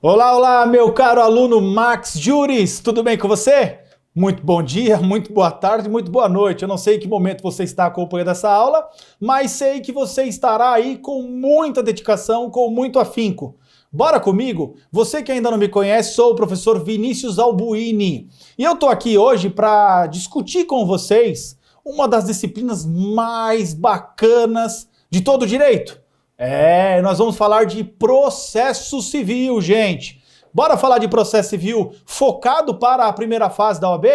Olá, olá, meu caro aluno Max Juris, tudo bem com você? Muito bom dia, muito boa tarde, muito boa noite. Eu não sei em que momento você está acompanhando essa aula, mas sei que você estará aí com muita dedicação, com muito afinco. Bora comigo? Você que ainda não me conhece, sou o professor Vinícius Albuini. E eu tô aqui hoje para discutir com vocês uma das disciplinas mais bacanas de todo o direito. Nós vamos falar de processo civil, gente. Bora falar de processo civil focado para a primeira fase da OAB?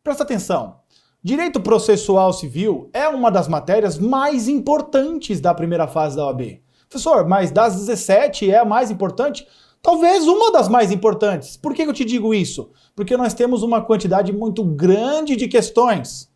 Presta atenção. Direito processual civil é uma das matérias mais importantes da primeira fase da OAB. Professor, mas das 17 é a mais importante? Talvez uma das mais importantes. Por que eu te digo isso? Porque nós temos uma quantidade muito grande de questões.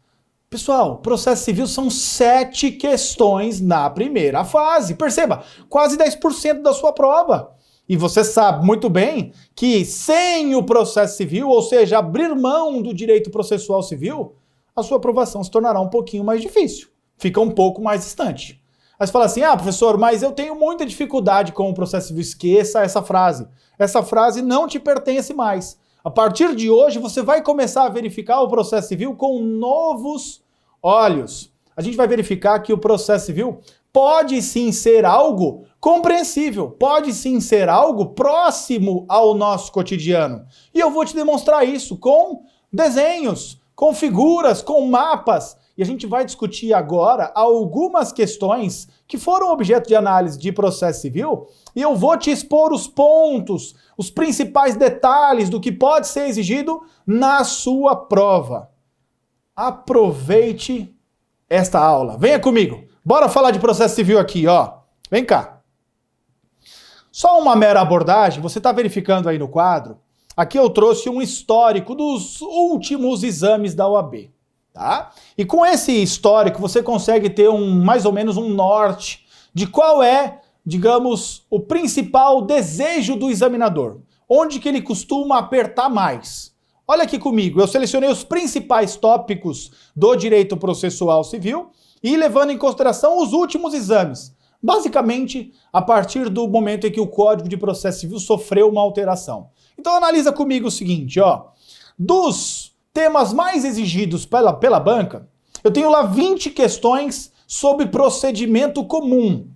Pessoal, processo civil são 7 questões na primeira fase. Perceba, quase 10% da sua prova. E você sabe muito bem que sem o processo civil, ou seja, abrir mão do direito processual civil, a sua aprovação se tornará um pouquinho mais difícil. Fica um pouco mais distante. Aí você fala assim, professor, mas eu tenho muita dificuldade com o processo civil. Esqueça essa frase. Essa frase não te pertence mais. A partir de hoje, você vai começar a verificar o processo civil com novos olhos. A gente vai verificar que o processo civil pode sim ser algo compreensível, pode sim ser algo próximo ao nosso cotidiano. E eu vou te demonstrar isso com desenhos, com figuras, com mapas. E a gente vai discutir agora algumas questões que foram objeto de análise de processo civil e eu vou te expor os pontos, os principais detalhes do que pode ser exigido na sua prova. Aproveite esta aula. Venha comigo. Bora falar de processo civil aqui, ó. Vem cá. Só uma mera abordagem, você está verificando aí no quadro. Aqui eu trouxe um histórico dos últimos exames da OAB. Tá? E com esse histórico você consegue ter mais ou menos um norte de qual é, digamos, o principal desejo do examinador. Onde que ele costuma apertar mais. Olha aqui comigo, eu selecionei os principais tópicos do direito processual civil e levando em consideração os últimos exames. Basicamente, a partir do momento em que o Código de Processo Civil sofreu uma alteração. Então analisa comigo o seguinte, ó. Dos temas mais exigidos pela banca, eu tenho lá 20 questões sobre procedimento comum.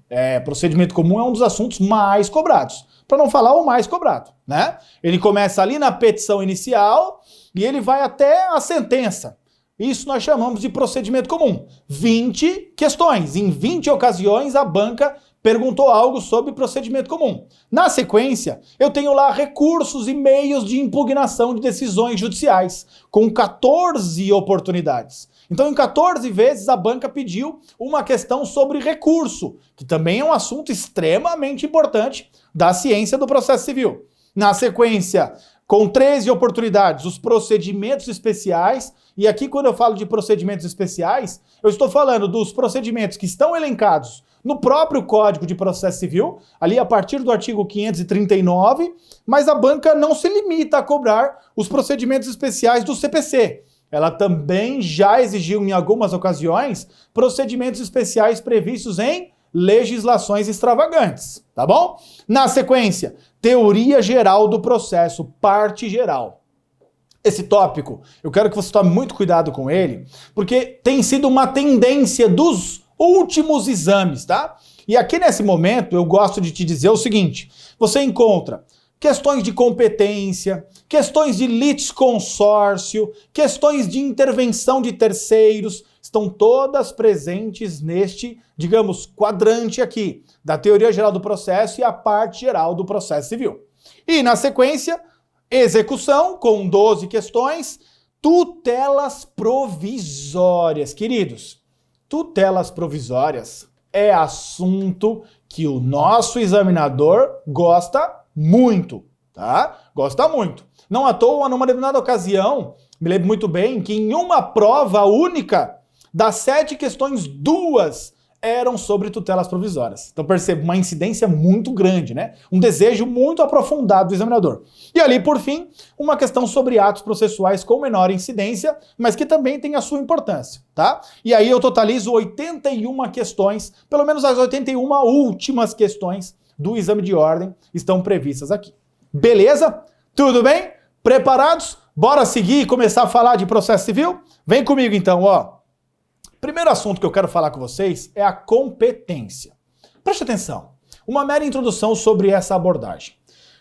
Procedimento comum é um dos assuntos mais cobrados, para não falar o mais cobrado, né? Ele começa ali na petição inicial e ele vai até a sentença. Isso nós chamamos de procedimento comum. 20 questões. Em 20 ocasiões a banca perguntou algo sobre procedimento comum. Na sequência, eu tenho lá recursos e meios de impugnação de decisões judiciais, com 14 oportunidades. Então, em 14 vezes, a banca pediu uma questão sobre recurso, que também é um assunto extremamente importante da ciência do processo civil. Na sequência, com 13 oportunidades, os procedimentos especiais. E aqui, quando eu falo de procedimentos especiais, eu estou falando dos procedimentos que estão elencados no próprio Código de Processo Civil, ali a partir do artigo 539, mas a banca não se limita a cobrar os procedimentos especiais do CPC. Ela também já exigiu, em algumas ocasiões, procedimentos especiais previstos em legislações extravagantes, tá bom? Na sequência, teoria geral do processo, parte geral. Esse tópico, eu quero que você tome muito cuidado com ele, porque tem sido uma tendência dos últimos exames, tá? E aqui nesse momento eu gosto de te dizer o seguinte, você encontra questões de competência, questões de litisconsórcio, questões de intervenção de terceiros, estão todas presentes neste, digamos, quadrante aqui, da teoria geral do processo e a parte geral do processo civil. E na sequência, execução, com 12 questões, tutelas provisórias. Queridos, tutelas provisórias é assunto que o nosso examinador gosta muito, tá? Gosta muito. Não à toa, numa determinada ocasião, me lembro muito bem que em uma prova única, das 7 questões, 2 eram sobre tutelas provisórias. Então perceba, uma incidência muito grande, né? Um desejo muito aprofundado do examinador. E ali, por fim, uma questão sobre atos processuais com menor incidência, mas que também tem a sua importância, tá? E aí eu totalizo 81 questões, pelo menos as 81 últimas questões do exame de ordem estão previstas aqui. Beleza? Tudo bem? Preparados? Bora seguir e começar a falar de processo civil? Vem comigo então, ó. Primeiro assunto que eu quero falar com vocês é a competência. Preste atenção. Uma mera introdução sobre essa abordagem.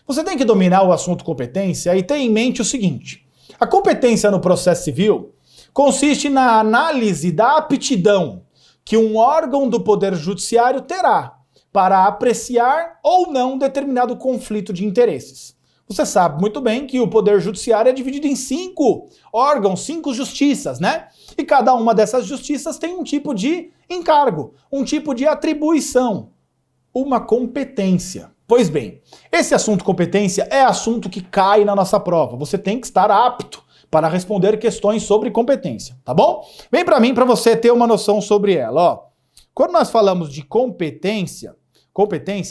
Você tem que dominar o assunto competência e ter em mente o seguinte. A competência no processo civil consiste na análise da aptidão que um órgão do Poder Judiciário terá para apreciar ou não determinado conflito de interesses. Você sabe muito bem que o Poder Judiciário é dividido em 5 órgãos, 5 justiças, né? E cada uma dessas justiças tem um tipo de encargo, um tipo de atribuição, uma competência. Pois bem, esse assunto competência é assunto que cai na nossa prova. Você tem que estar apto para responder questões sobre competência, tá bom? Vem para mim para você ter uma noção sobre ela, ó. Quando nós falamos de competência,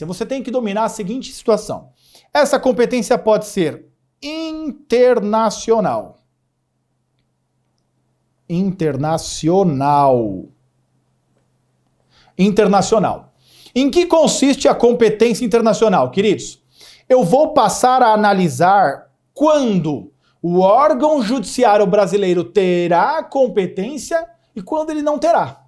você tem que dominar a seguinte situação. Essa competência pode ser internacional. Internacional. Em que consiste a competência internacional, queridos? Eu vou passar a analisar quando o órgão judiciário brasileiro terá competência e quando ele não terá.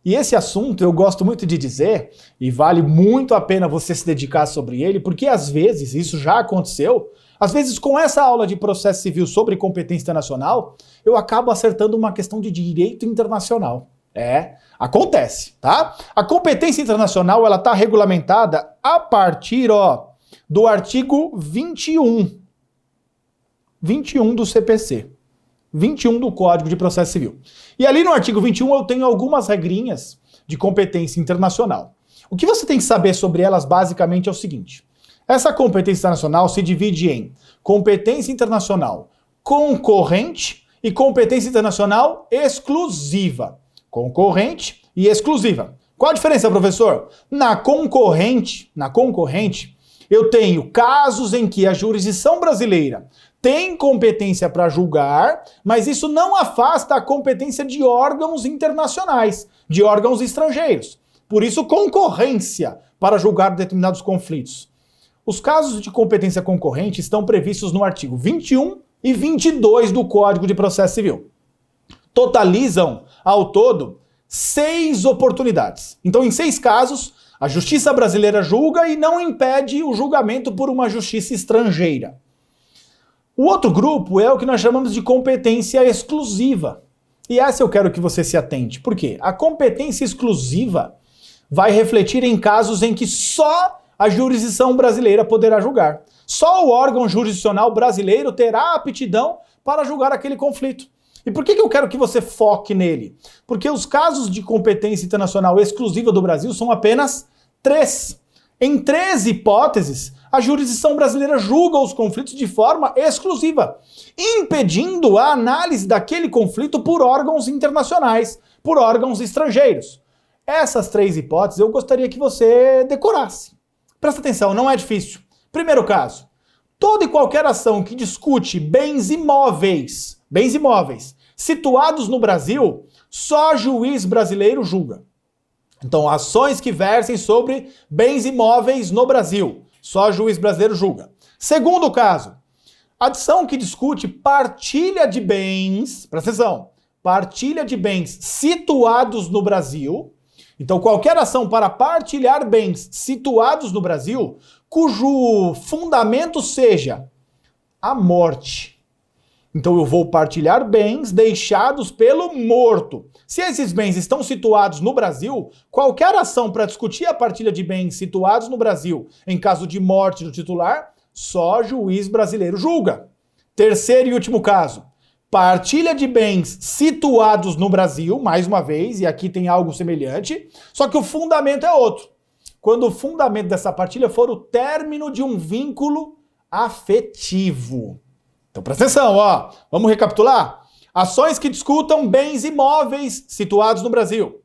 E esse assunto eu gosto muito de dizer, e vale muito a pena você se dedicar sobre ele, porque às vezes, isso já aconteceu, às vezes com essa aula de processo civil sobre competência internacional, eu acabo acertando uma questão de direito internacional. Acontece, tá? A competência internacional, ela está regulamentada a partir, do artigo 21 do CPC. 21 do Código de Processo Civil. E ali no artigo 21 eu tenho algumas regrinhas de competência internacional. O que você tem que saber sobre elas basicamente é o seguinte. Essa competência internacional se divide em competência internacional concorrente e competência internacional exclusiva. Concorrente e exclusiva. Qual a diferença, professor? Na concorrente, eu tenho casos em que a jurisdição brasileira tem competência para julgar, mas isso não afasta a competência de órgãos internacionais, de órgãos estrangeiros. Por isso, concorrência para julgar determinados conflitos. Os casos de competência concorrente estão previstos no artigo 21 e 22 do Código de Processo Civil. Totalizam, ao todo, 6 oportunidades. Então, em 6 casos, a justiça brasileira julga e não impede o julgamento por uma justiça estrangeira. O outro grupo é o que nós chamamos de competência exclusiva. E essa eu quero que você se atente. Por quê? A competência exclusiva vai refletir em casos em que só a jurisdição brasileira poderá julgar. Só o órgão jurisdicional brasileiro terá aptidão para julgar aquele conflito. E por que eu quero que você foque nele? Porque os casos de competência internacional exclusiva do Brasil são apenas 3. Em 3 hipóteses, a jurisdição brasileira julga os conflitos de forma exclusiva, impedindo a análise daquele conflito por órgãos internacionais, por órgãos estrangeiros. Essas 3 hipóteses eu gostaria que você decorasse. Presta atenção, não é difícil. Primeiro caso, toda e qualquer ação que discute bens imóveis situados no Brasil, só juiz brasileiro julga. Então, ações que versem sobre bens imóveis no Brasil, só juiz brasileiro julga. Segundo caso, ação que discute partilha de bens, presta atenção, partilha de bens situados no Brasil. Então, qualquer ação para partilhar bens situados no Brasil, cujo fundamento seja a morte. Então eu vou partilhar bens deixados pelo morto. Se esses bens estão situados no Brasil, qualquer ação para discutir a partilha de bens situados no Brasil, em caso de morte do titular, só juiz brasileiro julga. Terceiro e último caso, partilha de bens situados no Brasil, mais uma vez, e aqui tem algo semelhante, só que o fundamento é outro. Quando o fundamento dessa partilha for o término de um vínculo afetivo. Então presta atenção, vamos recapitular? Ações que discutam bens imóveis situados no Brasil.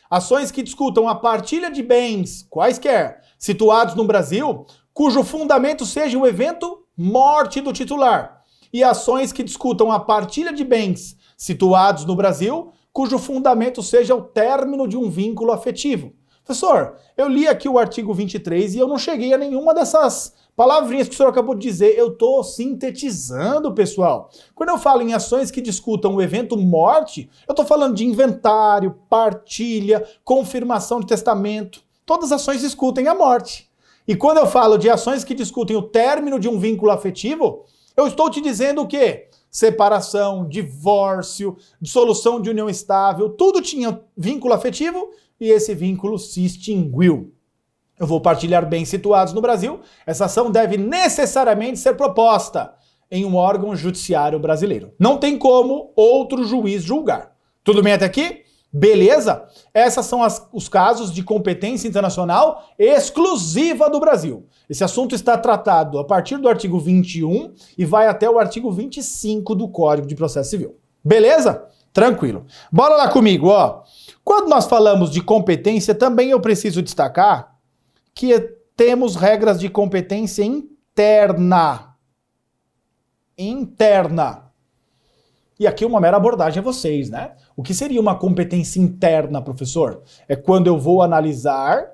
Ações que discutam a partilha de bens, quaisquer, situados no Brasil, cujo fundamento seja o evento morte do titular. E ações que discutam a partilha de bens situados no Brasil, cujo fundamento seja o término de um vínculo afetivo. Professor, eu li aqui o artigo 23 e eu não cheguei a nenhuma dessas Palavrinhas que o senhor acabou de dizer, eu estou sintetizando, pessoal. Quando eu falo em ações que discutam o evento morte, eu estou falando de inventário, partilha, confirmação de testamento. Todas as ações discutem a morte. E quando eu falo de ações que discutem o término de um vínculo afetivo, eu estou te dizendo o quê? Separação, divórcio, dissolução de união estável, tudo tinha vínculo afetivo e esse vínculo se extinguiu. Eu vou partilhar bens situados no Brasil. Essa ação deve necessariamente ser proposta em um órgão judiciário brasileiro. Não tem como outro juiz julgar. Tudo bem até aqui? Beleza? Esses são os casos de competência internacional exclusiva do Brasil. Esse assunto está tratado a partir do artigo 21 e vai até o artigo 25 do Código de Processo Civil. Beleza? Tranquilo. Bora lá comigo, ó. Quando nós falamos de competência, também eu preciso destacar que temos regras de competência interna. Interna. E aqui uma mera abordagem a vocês, né? O que seria uma competência interna, professor? É quando eu vou analisar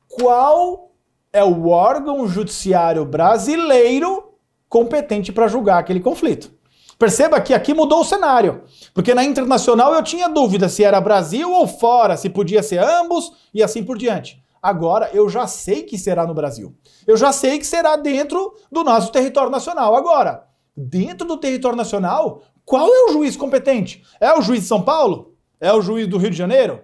qual é o órgão judiciário brasileiro competente para julgar aquele conflito. Perceba que aqui mudou o cenário, porque na internacional eu tinha dúvida se era Brasil ou fora, se podia ser ambos e assim por diante. Agora eu já sei que será no Brasil. Eu já sei que será dentro do nosso território nacional. Agora, dentro do território nacional, qual é o juiz competente? É o juiz de São Paulo? É o juiz do Rio de Janeiro?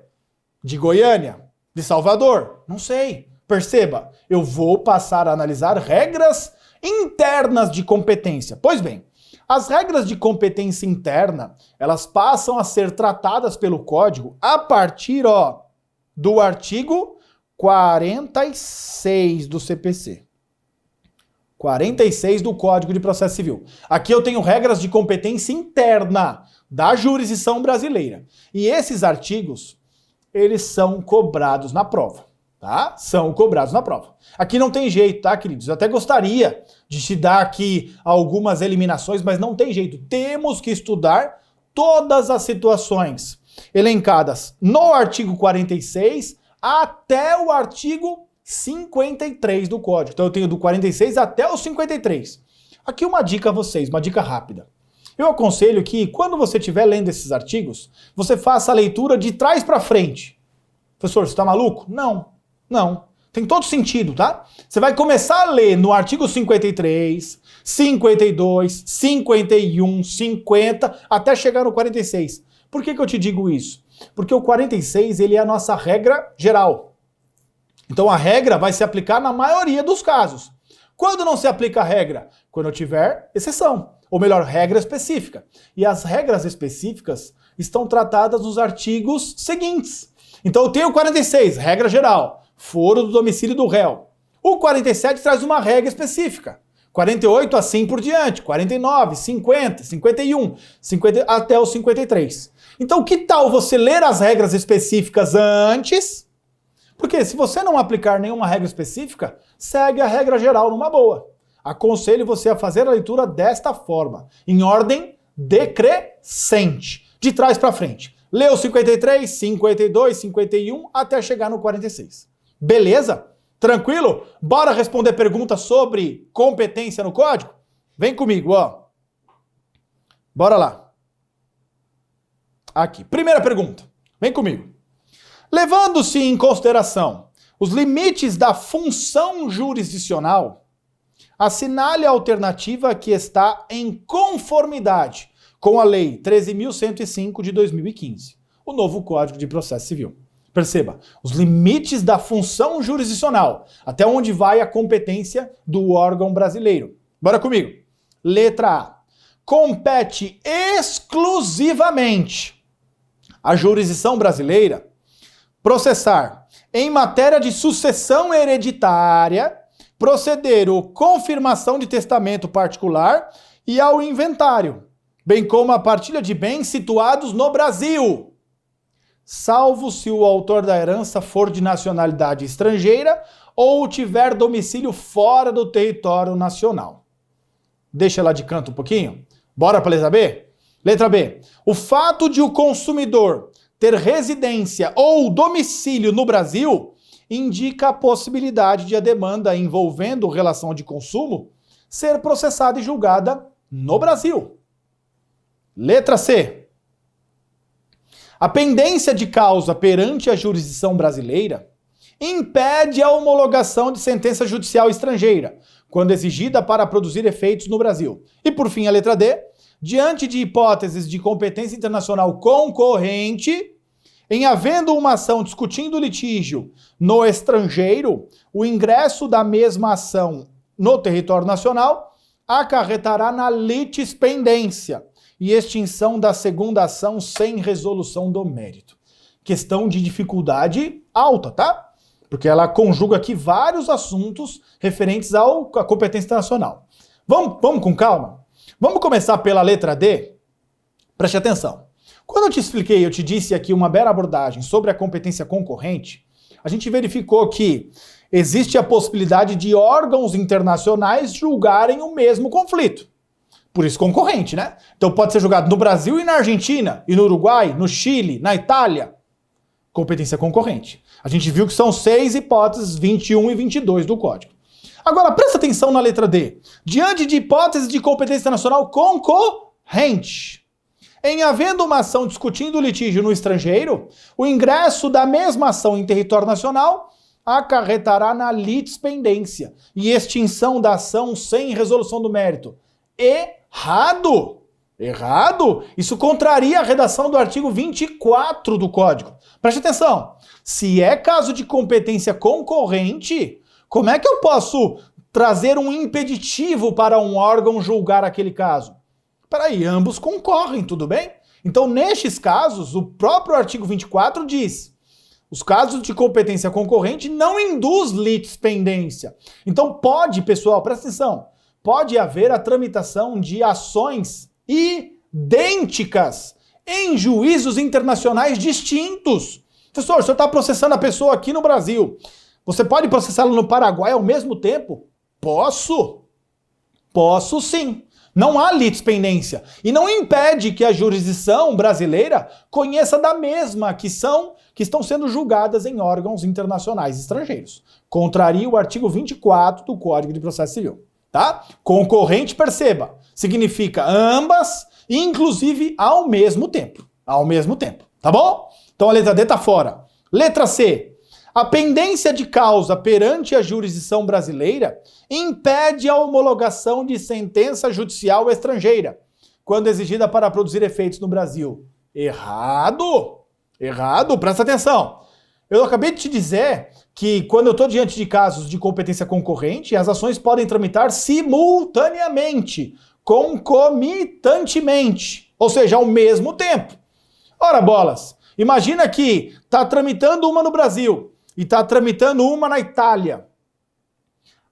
De Goiânia? De Salvador? Não sei. Perceba, eu vou passar a analisar regras internas de competência. Pois bem, as regras de competência interna, elas passam a ser tratadas pelo Código a partir, do artigo 46 do CPC. 46 do Código de Processo Civil. Aqui eu tenho regras de competência interna da jurisdição brasileira. E esses artigos, eles são cobrados na prova, tá? São cobrados na prova. Aqui não tem jeito, tá, queridos? Eu até gostaria de te dar aqui algumas eliminações, mas não tem jeito. Temos que estudar todas as situações elencadas no artigo 46 até o artigo 53 do Código. Então eu tenho do 46 até o 53. Aqui uma dica a vocês, uma dica rápida. Eu aconselho que quando você estiver lendo esses artigos, você faça a leitura de trás para frente. Professor, você está maluco? Não, não. Tem todo sentido, tá? Você vai começar a ler no artigo 53, 52, 51, 50, até chegar no 46. Por que eu te digo isso? Porque o 46, ele é a nossa regra geral. Então a regra vai se aplicar na maioria dos casos. Quando não se aplica a regra? Quando eu tiver exceção, ou melhor, regra específica. E as regras específicas estão tratadas nos artigos seguintes. Então eu tenho o 46, regra geral, foro do domicílio do réu. O 47 traz uma regra específica. 48 assim por diante, 49, 50, 51, 50, até o 53. Então que tal você ler as regras específicas antes? Porque se você não aplicar nenhuma regra específica, segue a regra geral numa boa. Aconselho você a fazer a leitura desta forma, em ordem decrescente, de trás para frente. Lê o 53, 52, 51, até chegar no 46. Beleza? Tranquilo? Bora responder perguntas sobre competência no Código? Vem comigo, ó. Bora lá. Aqui. Primeira pergunta. Vem comigo. Levando-se em consideração os limites da função jurisdicional, assinale a alternativa que está em conformidade com a Lei 13.105 de 2015, o novo Código de Processo Civil. Perceba, os limites da função jurisdicional, até onde vai a competência do órgão brasileiro. Bora comigo. Letra A. Compete exclusivamente à jurisdição brasileira processar, em matéria de sucessão hereditária, proceder à confirmação de testamento particular e ao inventário, bem como a partilha de bens situados no Brasil, salvo se o autor da herança for de nacionalidade estrangeira ou tiver domicílio fora do território nacional. Deixa lá de canto um pouquinho. Bora para a letra B? Letra B. O fato de o consumidor ter residência ou domicílio no Brasil indica a possibilidade de a demanda envolvendo relação de consumo ser processada e julgada no Brasil. Letra C. A pendência de causa perante a jurisdição brasileira impede a homologação de sentença judicial estrangeira, quando exigida para produzir efeitos no Brasil. E por fim, a letra D. Diante de hipóteses de competência internacional concorrente, em havendo uma ação discutindo litígio no estrangeiro, o ingresso da mesma ação no território nacional acarretará na litispendência e extinção da segunda ação sem resolução do mérito. Questão de dificuldade alta, tá? Porque ela conjuga aqui vários assuntos referentes à competência internacional. Vamos com calma? Vamos começar pela letra D? Preste atenção. Quando eu te expliquei, eu te disse aqui uma bela abordagem sobre a competência concorrente, a gente verificou que existe a possibilidade de órgãos internacionais julgarem o mesmo conflito. Por isso concorrente, né? Então pode ser julgado no Brasil e na Argentina, e no Uruguai, no Chile, na Itália. Competência concorrente. A gente viu que são 6 hipóteses, 21 e 22 do Código. Agora, presta atenção na letra D. Diante de hipóteses de competência internacional concorrente, em havendo uma ação discutindo litígio no estrangeiro, o ingresso da mesma ação em território nacional acarretará na litispendência e extinção da ação sem resolução do mérito. Errado! Errado? Isso contraria a redação do artigo 24 do Código. Preste atenção. Se é caso de competência concorrente, como é que eu posso trazer um impeditivo para um órgão julgar aquele caso? Peraí, ambos concorrem, tudo bem? Então, nestes casos, o próprio artigo 24 diz: os casos de competência concorrente não induz litispendência. Então pode, pessoal, presta atenção, pode haver a tramitação de ações idênticas em juízos internacionais distintos. Professor, o senhor está processando a pessoa aqui no Brasil. Você pode processá-la no Paraguai ao mesmo tempo? Posso. Posso sim. Não há litispendência. E não impede que a jurisdição brasileira conheça da mesma que estão sendo julgadas em órgãos internacionais estrangeiros. Contraria o artigo 24 do Código de Processo Civil. Tá? Concorrente, perceba, significa ambas, inclusive ao mesmo tempo. Ao mesmo tempo. Tá bom? Então a letra D tá fora. Letra C. A pendência de causa perante a jurisdição brasileira impede a homologação de sentença judicial estrangeira, quando exigida para produzir efeitos no Brasil. Errado! Errado, presta atenção. Eu acabei de te dizer que quando eu estou diante de casos de competência concorrente, as ações podem tramitar simultaneamente, concomitantemente, ou seja, ao mesmo tempo. Ora bolas, imagina que está tramitando uma no Brasil e está tramitando uma na Itália.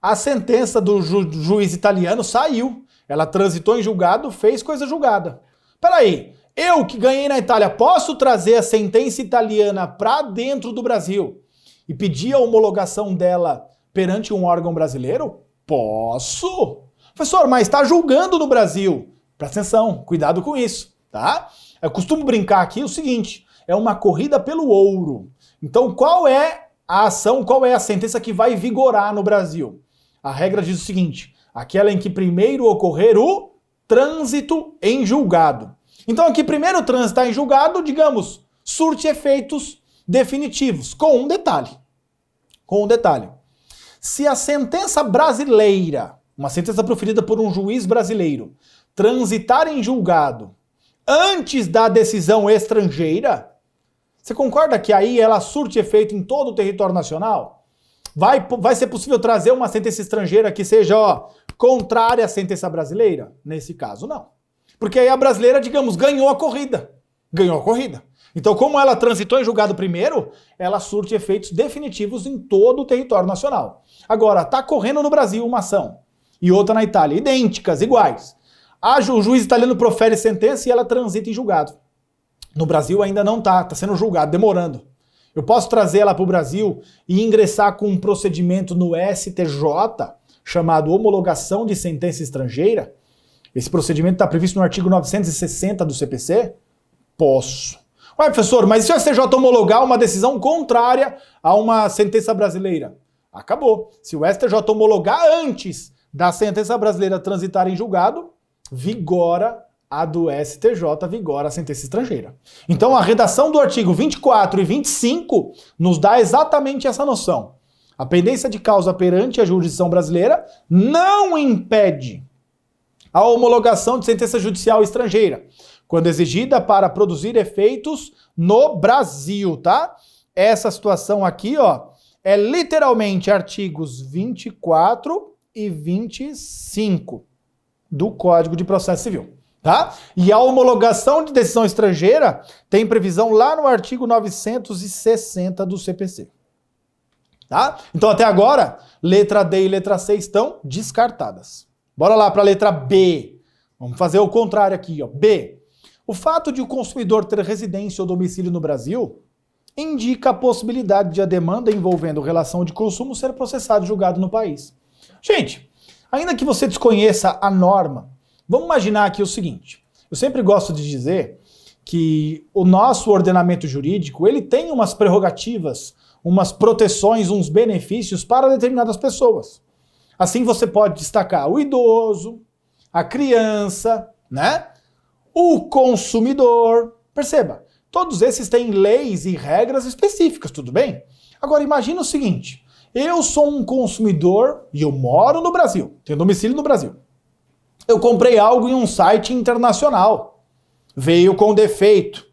A sentença do juiz italiano saiu. Ela transitou em julgado, fez coisa julgada. Peraí, eu que ganhei na Itália, posso trazer a sentença italiana para dentro do Brasil e pedir a homologação dela perante um órgão brasileiro? Posso. Professor, mas está julgando no Brasil. Presta atenção, cuidado com isso, tá? Eu costumo brincar aqui o seguinte, é uma corrida pelo ouro. Então, qual é a ação, qual é a sentença que vai vigorar no Brasil? A regra diz o seguinte, aquela em que primeiro ocorrer o trânsito em julgado. Então aqui primeiro o trânsito está em julgado, digamos, surte efeitos definitivos, com um detalhe. Com um detalhe. Se a sentença brasileira, uma sentença proferida por um juiz brasileiro, transitar em julgado antes da decisão estrangeira, você concorda que aí ela surte efeito em todo o território nacional? Vai ser possível trazer uma sentença estrangeira que seja contrária à sentença brasileira? Nesse caso, não. Porque aí a brasileira, digamos, ganhou a corrida. Ganhou a corrida. Então, como ela transitou em julgado primeiro, ela surte efeitos definitivos em todo o território nacional. Agora, está correndo no Brasil uma ação e outra na Itália, idênticas, iguais. O juiz italiano profere sentença e ela transita em julgado. No Brasil ainda não está sendo julgado, demorando. Eu posso trazer ela para o Brasil e ingressar com um procedimento no STJ, chamado homologação de sentença estrangeira. Esse procedimento está previsto no artigo 960 do CPC? Posso. Ué, professor, mas se o STJ homologar uma decisão contrária a uma sentença brasileira? Acabou. Se o STJ homologar antes da sentença brasileira transitar em julgado, vigora a do STJ, vigora a sentença estrangeira. Então a redação do artigo 24 e 25 nos dá exatamente essa noção. A pendência de causa perante a jurisdição brasileira não impede a homologação de sentença judicial estrangeira, quando exigida para produzir efeitos no Brasil, tá? Essa situação aqui, ó, é literalmente artigos 24 e 25 do Código de Processo Civil, tá? E a homologação de decisão estrangeira tem previsão lá no artigo 960 do CPC. Tá? Então até agora, letra D e letra C estão descartadas. Bora lá para a letra B. Vamos fazer o contrário aqui, ó. B. O fato de o consumidor ter residência ou domicílio no Brasil indica a possibilidade de a demanda envolvendo relação de consumo ser processada e julgada no país. Gente, ainda que você desconheça a norma, vamos imaginar aqui o seguinte. Eu sempre gosto de dizer que o nosso ordenamento jurídico, ele tem umas prerrogativas, umas proteções, uns benefícios para determinadas pessoas. Assim você pode destacar o idoso, a criança, né? O consumidor. Perceba, todos esses têm leis e regras específicas, tudo bem? Agora imagina o seguinte, eu sou um consumidor e eu moro no Brasil, tenho domicílio no Brasil. Eu comprei algo em um site internacional, veio com defeito.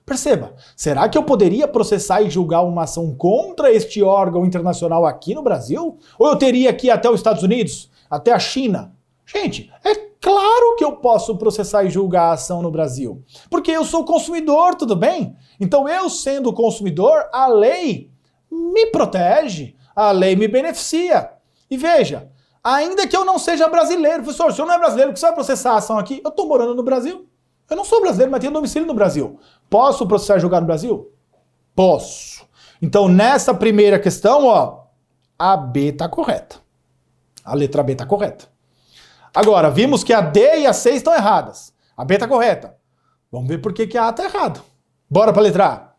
Perceba, será que eu poderia processar e julgar uma ação contra este órgão internacional aqui no Brasil? Ou eu teria que ir até os Estados Unidos, até a China? Gente, é claro que eu posso processar e julgar a ação no Brasil, porque eu sou consumidor, tudo bem? Então eu sendo consumidor, a lei me protege, a lei me beneficia. E veja, ainda que eu não seja brasileiro, professor, o senhor não é brasileiro, por que você vai processar a ação aqui? Eu estou morando no Brasil. Eu não sou brasileiro, mas tenho domicílio no Brasil. Posso processar e julgar no Brasil? Posso. Então, nessa primeira questão, ó, a B está correta. A letra B está correta. Agora, vimos que a D e a C estão erradas. A B está correta. Vamos ver por que a A está errada. Bora para a letra A.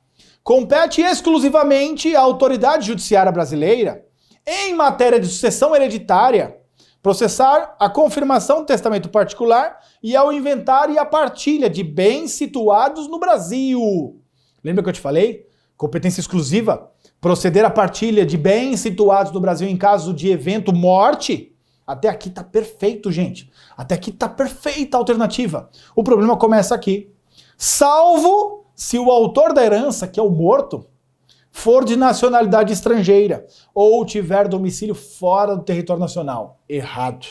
Compete exclusivamente à autoridade judiciária brasileira, em matéria de sucessão hereditária, processar a confirmação do testamento particular e ao inventário e a partilha de bens situados no Brasil. Lembra que eu te falei? Competência exclusiva. Proceder à partilha de bens situados no Brasil em caso de evento morte. Até aqui tá perfeito, gente. Até aqui tá perfeita a alternativa. O problema começa aqui. Salvo se o autor da herança, que é o morto, for de nacionalidade estrangeira ou tiver domicílio fora do território nacional. Errado.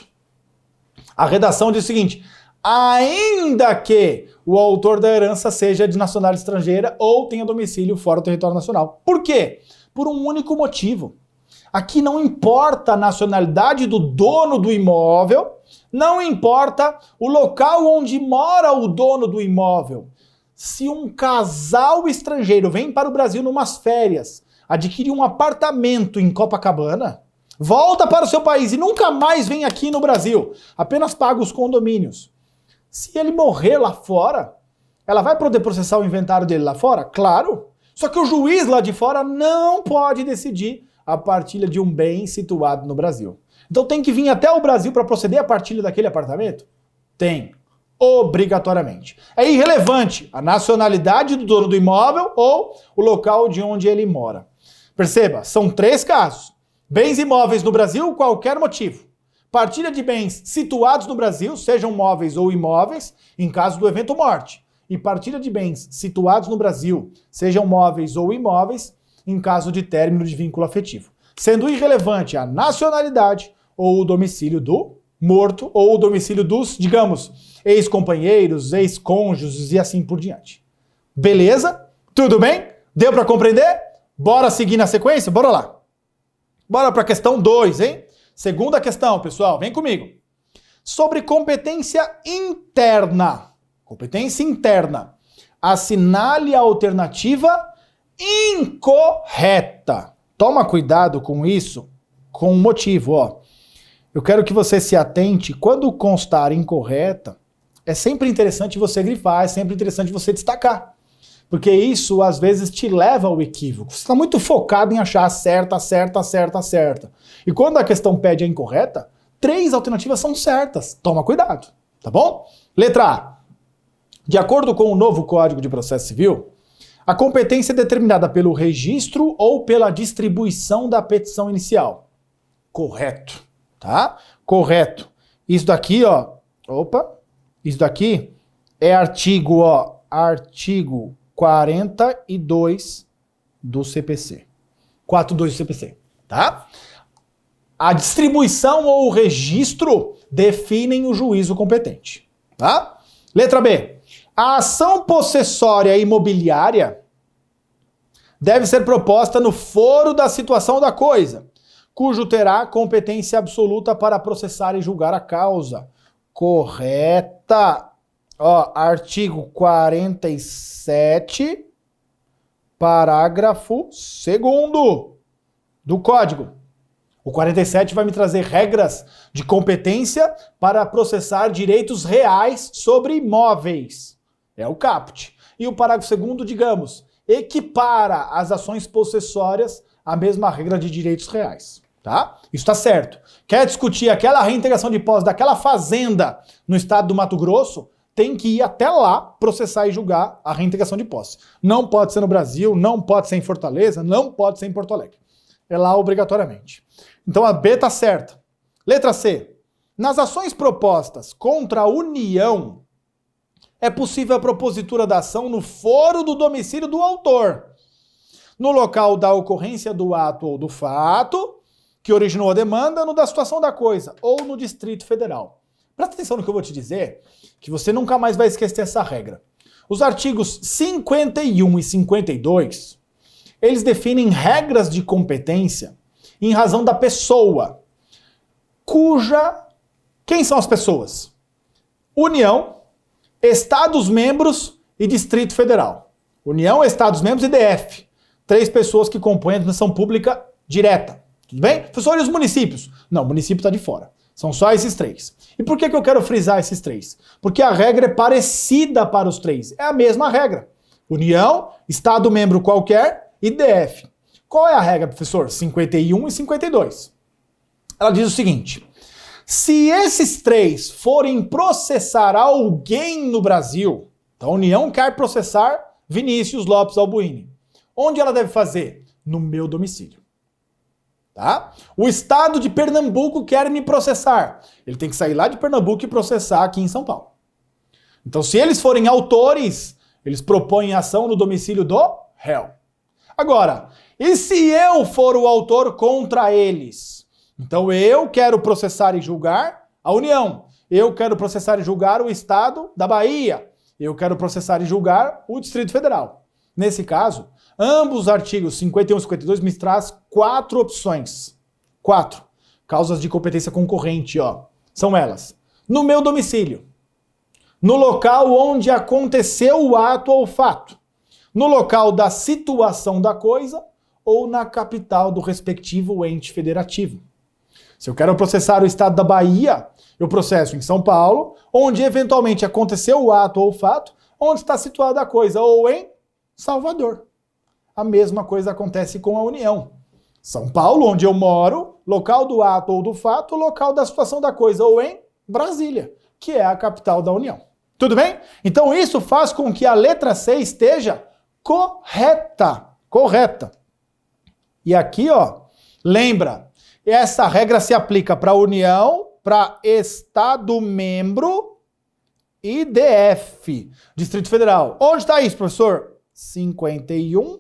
A redação diz o seguinte, ainda que o autor da herança seja de nacionalidade estrangeira ou tenha domicílio fora do território nacional. Por quê? Por um único motivo. Aqui não importa a nacionalidade do dono do imóvel, não importa o local onde mora o dono do imóvel. Se um casal estrangeiro vem para o Brasil numas férias, adquire um apartamento em Copacabana, volta para o seu país e nunca mais vem aqui no Brasil, apenas paga os condomínios. Se ele morrer lá fora, ela vai poder processar o inventário dele lá fora? Claro. Só que o juiz lá de fora não pode decidir a partilha de um bem situado no Brasil. Então tem que vir até o Brasil para proceder à partilha daquele apartamento? Tem. Obrigatoriamente. É irrelevante a nacionalidade do dono do imóvel ou o local de onde ele mora. Perceba, são 3 casos. Bens imóveis no Brasil, qualquer motivo. Partilha de bens situados no Brasil, sejam móveis ou imóveis, em caso do evento morte. E partilha de bens situados no Brasil, sejam móveis ou imóveis, em caso de término de vínculo afetivo. Sendo irrelevante a nacionalidade ou o domicílio do morto ou o domicílio dos, digamos, ex-companheiros, ex-cônjuges e assim por diante. Beleza? Tudo bem? Deu para compreender? Bora seguir na sequência? Bora lá. Bora para a questão 2, hein? Segunda questão, pessoal, vem comigo. Sobre competência interna. Competência interna. Assinale a alternativa incorreta. Toma cuidado com isso, com um motivo, ó. Eu quero que você se atente, quando constar incorreta, é sempre interessante você grifar, é sempre interessante você destacar. Porque isso, às vezes, te leva ao equívoco. Você está muito focado em achar a certa, a certa, a certa, a certa. E quando a questão pede a incorreta, 3 alternativas são certas. Toma cuidado, tá bom? Letra A. De acordo com o novo Código de Processo Civil, a competência é determinada pelo registro ou pela distribuição da petição inicial. Correto, tá? Correto. Isso daqui, ó, isso daqui é artigo 42 do CPC. 42 do CPC, tá? A distribuição ou o registro definem o juízo competente, tá? Letra B. A ação possessória imobiliária deve ser proposta no foro da situação da coisa, cujo terá competência absoluta para processar e julgar a causa. Correta. Ó, artigo 47, parágrafo 2º do Código. O 47 vai me trazer regras de competência para processar direitos reais sobre imóveis. É o caput. E o parágrafo 2º, digamos, equipara as ações possessórias à mesma regra de direitos reais. Tá? Isso está certo. Quer discutir aquela reintegração de posse daquela fazenda no estado do Mato Grosso? Tem que ir até lá processar e julgar a reintegração de posse. Não pode ser no Brasil, não pode ser em Fortaleza, não pode ser em Porto Alegre. É lá obrigatoriamente. Então a B está certa. Letra C. Nas ações propostas contra a União, é possível a propositura da ação no foro do domicílio do autor, no local da ocorrência do ato ou do fato que originou a demanda, no da situação da coisa, ou no Distrito Federal. Presta atenção no que eu vou te dizer, que você nunca mais vai esquecer essa regra. Os artigos 51 e 52, eles definem regras de competência em razão da pessoa, Quem são as pessoas? União, Estados-membros e Distrito Federal. União, Estados-membros e DF. 3 pessoas que compõem a administração pública direta. Tudo bem? Professor, e os municípios? Não, o município está de fora. São só esses 3. E por que eu quero frisar esses 3? Porque a regra é parecida para os 3. É a mesma regra. União, Estado-membro qualquer e DF. Qual é a regra, professor? 51 e 52. Ela diz o seguinte: se esses 3 forem processar alguém no Brasil, então a União quer processar Vinícius Lopes Albuini, onde ela deve fazer? No meu domicílio. Tá? O Estado de Pernambuco quer me processar. Ele tem que sair lá de Pernambuco e processar aqui em São Paulo. Então, se eles forem autores, eles propõem ação no domicílio do réu. Agora, e se eu for o autor contra eles? Então, eu quero processar e julgar a União. Eu quero processar e julgar o Estado da Bahia. Eu quero processar e julgar o Distrito Federal. Nesse caso, ambos os artigos 51 e 52 me traz 4 opções. 4 causas de competência concorrente, ó. São elas: no meu domicílio, no local onde aconteceu o ato ou fato, no local da situação da coisa ou na capital do respectivo ente federativo. Se eu quero processar o Estado da Bahia, eu processo em São Paulo, onde eventualmente aconteceu o ato ou fato, onde está situada a coisa, ou em Salvador. A mesma coisa acontece com a União. São Paulo, onde eu moro, local do ato ou do fato, local da situação da coisa, ou em Brasília, que é a capital da União. Tudo bem? Então isso faz com que a letra C esteja correta. Correta. E aqui, ó, lembra, essa regra se aplica para União, para Estado-membro e DF, Distrito Federal. Onde está isso, professor? 51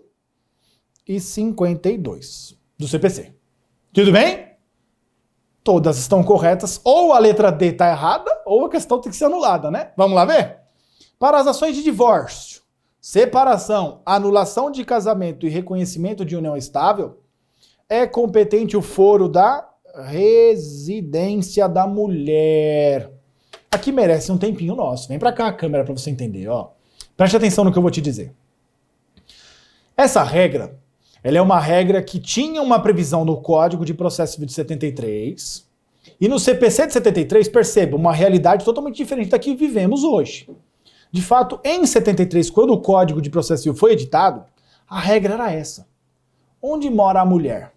e 52 do CPC. Tudo bem? Todas estão corretas. Ou a letra D está errada, ou a questão tem que ser anulada, né? Vamos lá ver? Para as ações de divórcio, separação, anulação de casamento e reconhecimento de união estável, é competente o foro da residência da mulher. Aqui merece um tempinho nosso. Vem pra cá a câmera para você entender, ó. Preste atenção no que eu vou te dizer. Essa regra, ela é uma regra que tinha uma previsão no Código de Processo Civil de 73 e no CPC de 73, perceba, uma realidade totalmente diferente da que vivemos hoje. De fato, em 73, quando o Código de Processo Civil foi editado, a regra era essa. Onde mora a mulher?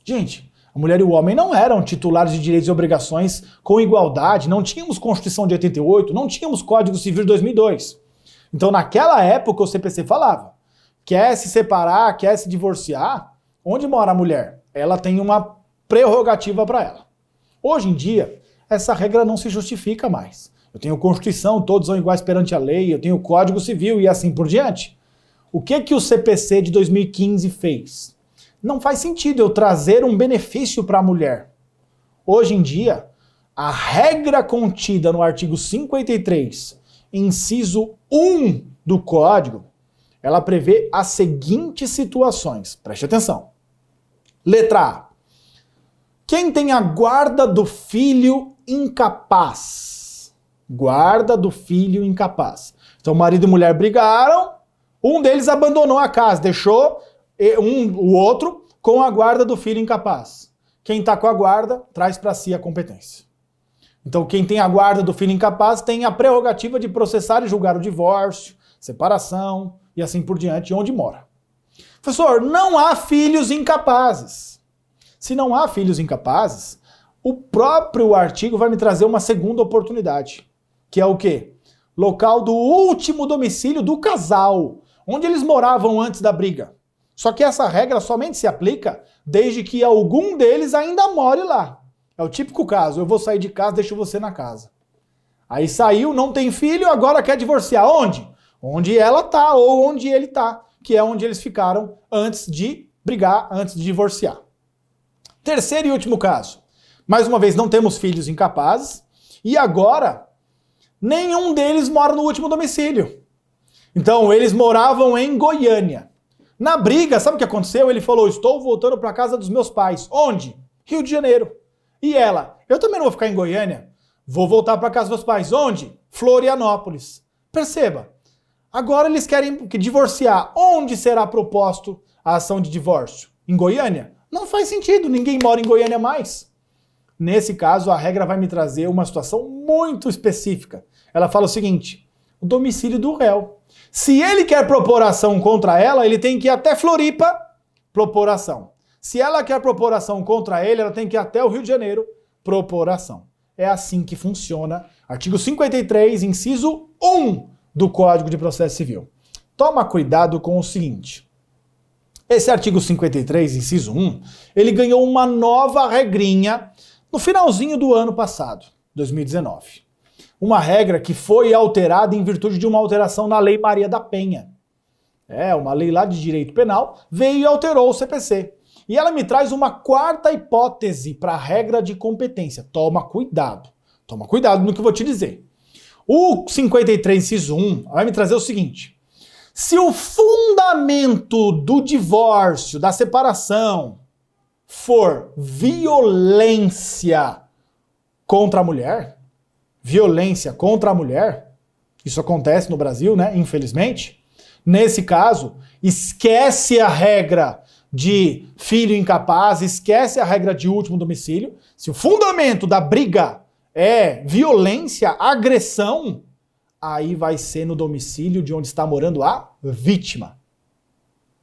Gente, a mulher e o homem não eram titulares de direitos e obrigações com igualdade, não tínhamos Constituição de 88, não tínhamos Código Civil de 2002. Então, naquela época, o CPC falava, quer se separar, quer se divorciar, onde mora a mulher? Ela tem uma prerrogativa para ela. Hoje em dia, essa regra não se justifica mais. Eu tenho Constituição, todos são iguais perante a lei, eu tenho Código Civil e assim por diante. O que o CPC de 2015 fez? Não faz sentido eu trazer um benefício para a mulher. Hoje em dia, a regra contida no artigo 53, inciso 1 do Código, ela prevê as seguintes situações. Preste atenção. Letra A. Quem tem a guarda do filho incapaz. Guarda do filho incapaz. Então, marido e mulher brigaram, um deles abandonou a casa, deixou o outro com a guarda do filho incapaz. Quem está com a guarda, traz para si a competência. Então, quem tem a guarda do filho incapaz tem a prerrogativa de processar e julgar o divórcio, separação e assim por diante, onde mora. Professor, não há filhos incapazes. Se não há filhos incapazes, o próprio artigo vai me trazer uma segunda oportunidade, que é o quê? Local do último domicílio do casal, onde eles moravam antes da briga. Só que essa regra somente se aplica desde que algum deles ainda more lá. É o típico caso, eu vou sair de casa, deixo você na casa. Aí saiu, não tem filho, agora quer divorciar. Onde? Onde ela tá ou onde ele tá, que é onde eles ficaram antes de brigar, antes de divorciar. Terceiro e último caso. Mais uma vez, não temos filhos incapazes e agora nenhum deles mora no último domicílio. Então, eles moravam em Goiânia. Na briga, sabe o que aconteceu? Ele falou, estou voltando para casa dos meus pais. Onde? Rio de Janeiro. E ela, eu também não vou ficar em Goiânia. Vou voltar para casa dos meus pais. Onde? Florianópolis. Perceba, agora eles querem divorciar. Onde será proposto a ação de divórcio? Em Goiânia? Não faz sentido, ninguém mora em Goiânia mais. Nesse caso, a regra vai me trazer uma situação muito específica. Ela fala o seguinte, o domicílio do réu. Se ele quer propor ação contra ela, ele tem que ir até Floripa, propor ação. Se ela quer propor ação contra ele, ela tem que ir até o Rio de Janeiro, propor ação. É assim que funciona. Artigo 53, inciso 1 do Código de Processo Civil. Toma cuidado com o seguinte. Esse artigo 53, inciso 1, ele ganhou uma nova regrinha no finalzinho do ano passado, 2019. Uma regra que foi alterada em virtude de uma alteração na Lei Maria da Penha. Uma lei lá de direito penal, veio e alterou o CPC. E ela me traz uma quarta hipótese para a regra de competência. Toma cuidado no que eu vou te dizer. O 53, inciso 1, vai me trazer o seguinte. Se o fundamento do divórcio, da separação, for violência contra a mulher, isso acontece no Brasil, né? Infelizmente. Nesse caso, esquece a regra de filho incapaz, esquece a regra de último domicílio. Se o fundamento da briga é violência, agressão, aí vai ser no domicílio de onde está morando a vítima.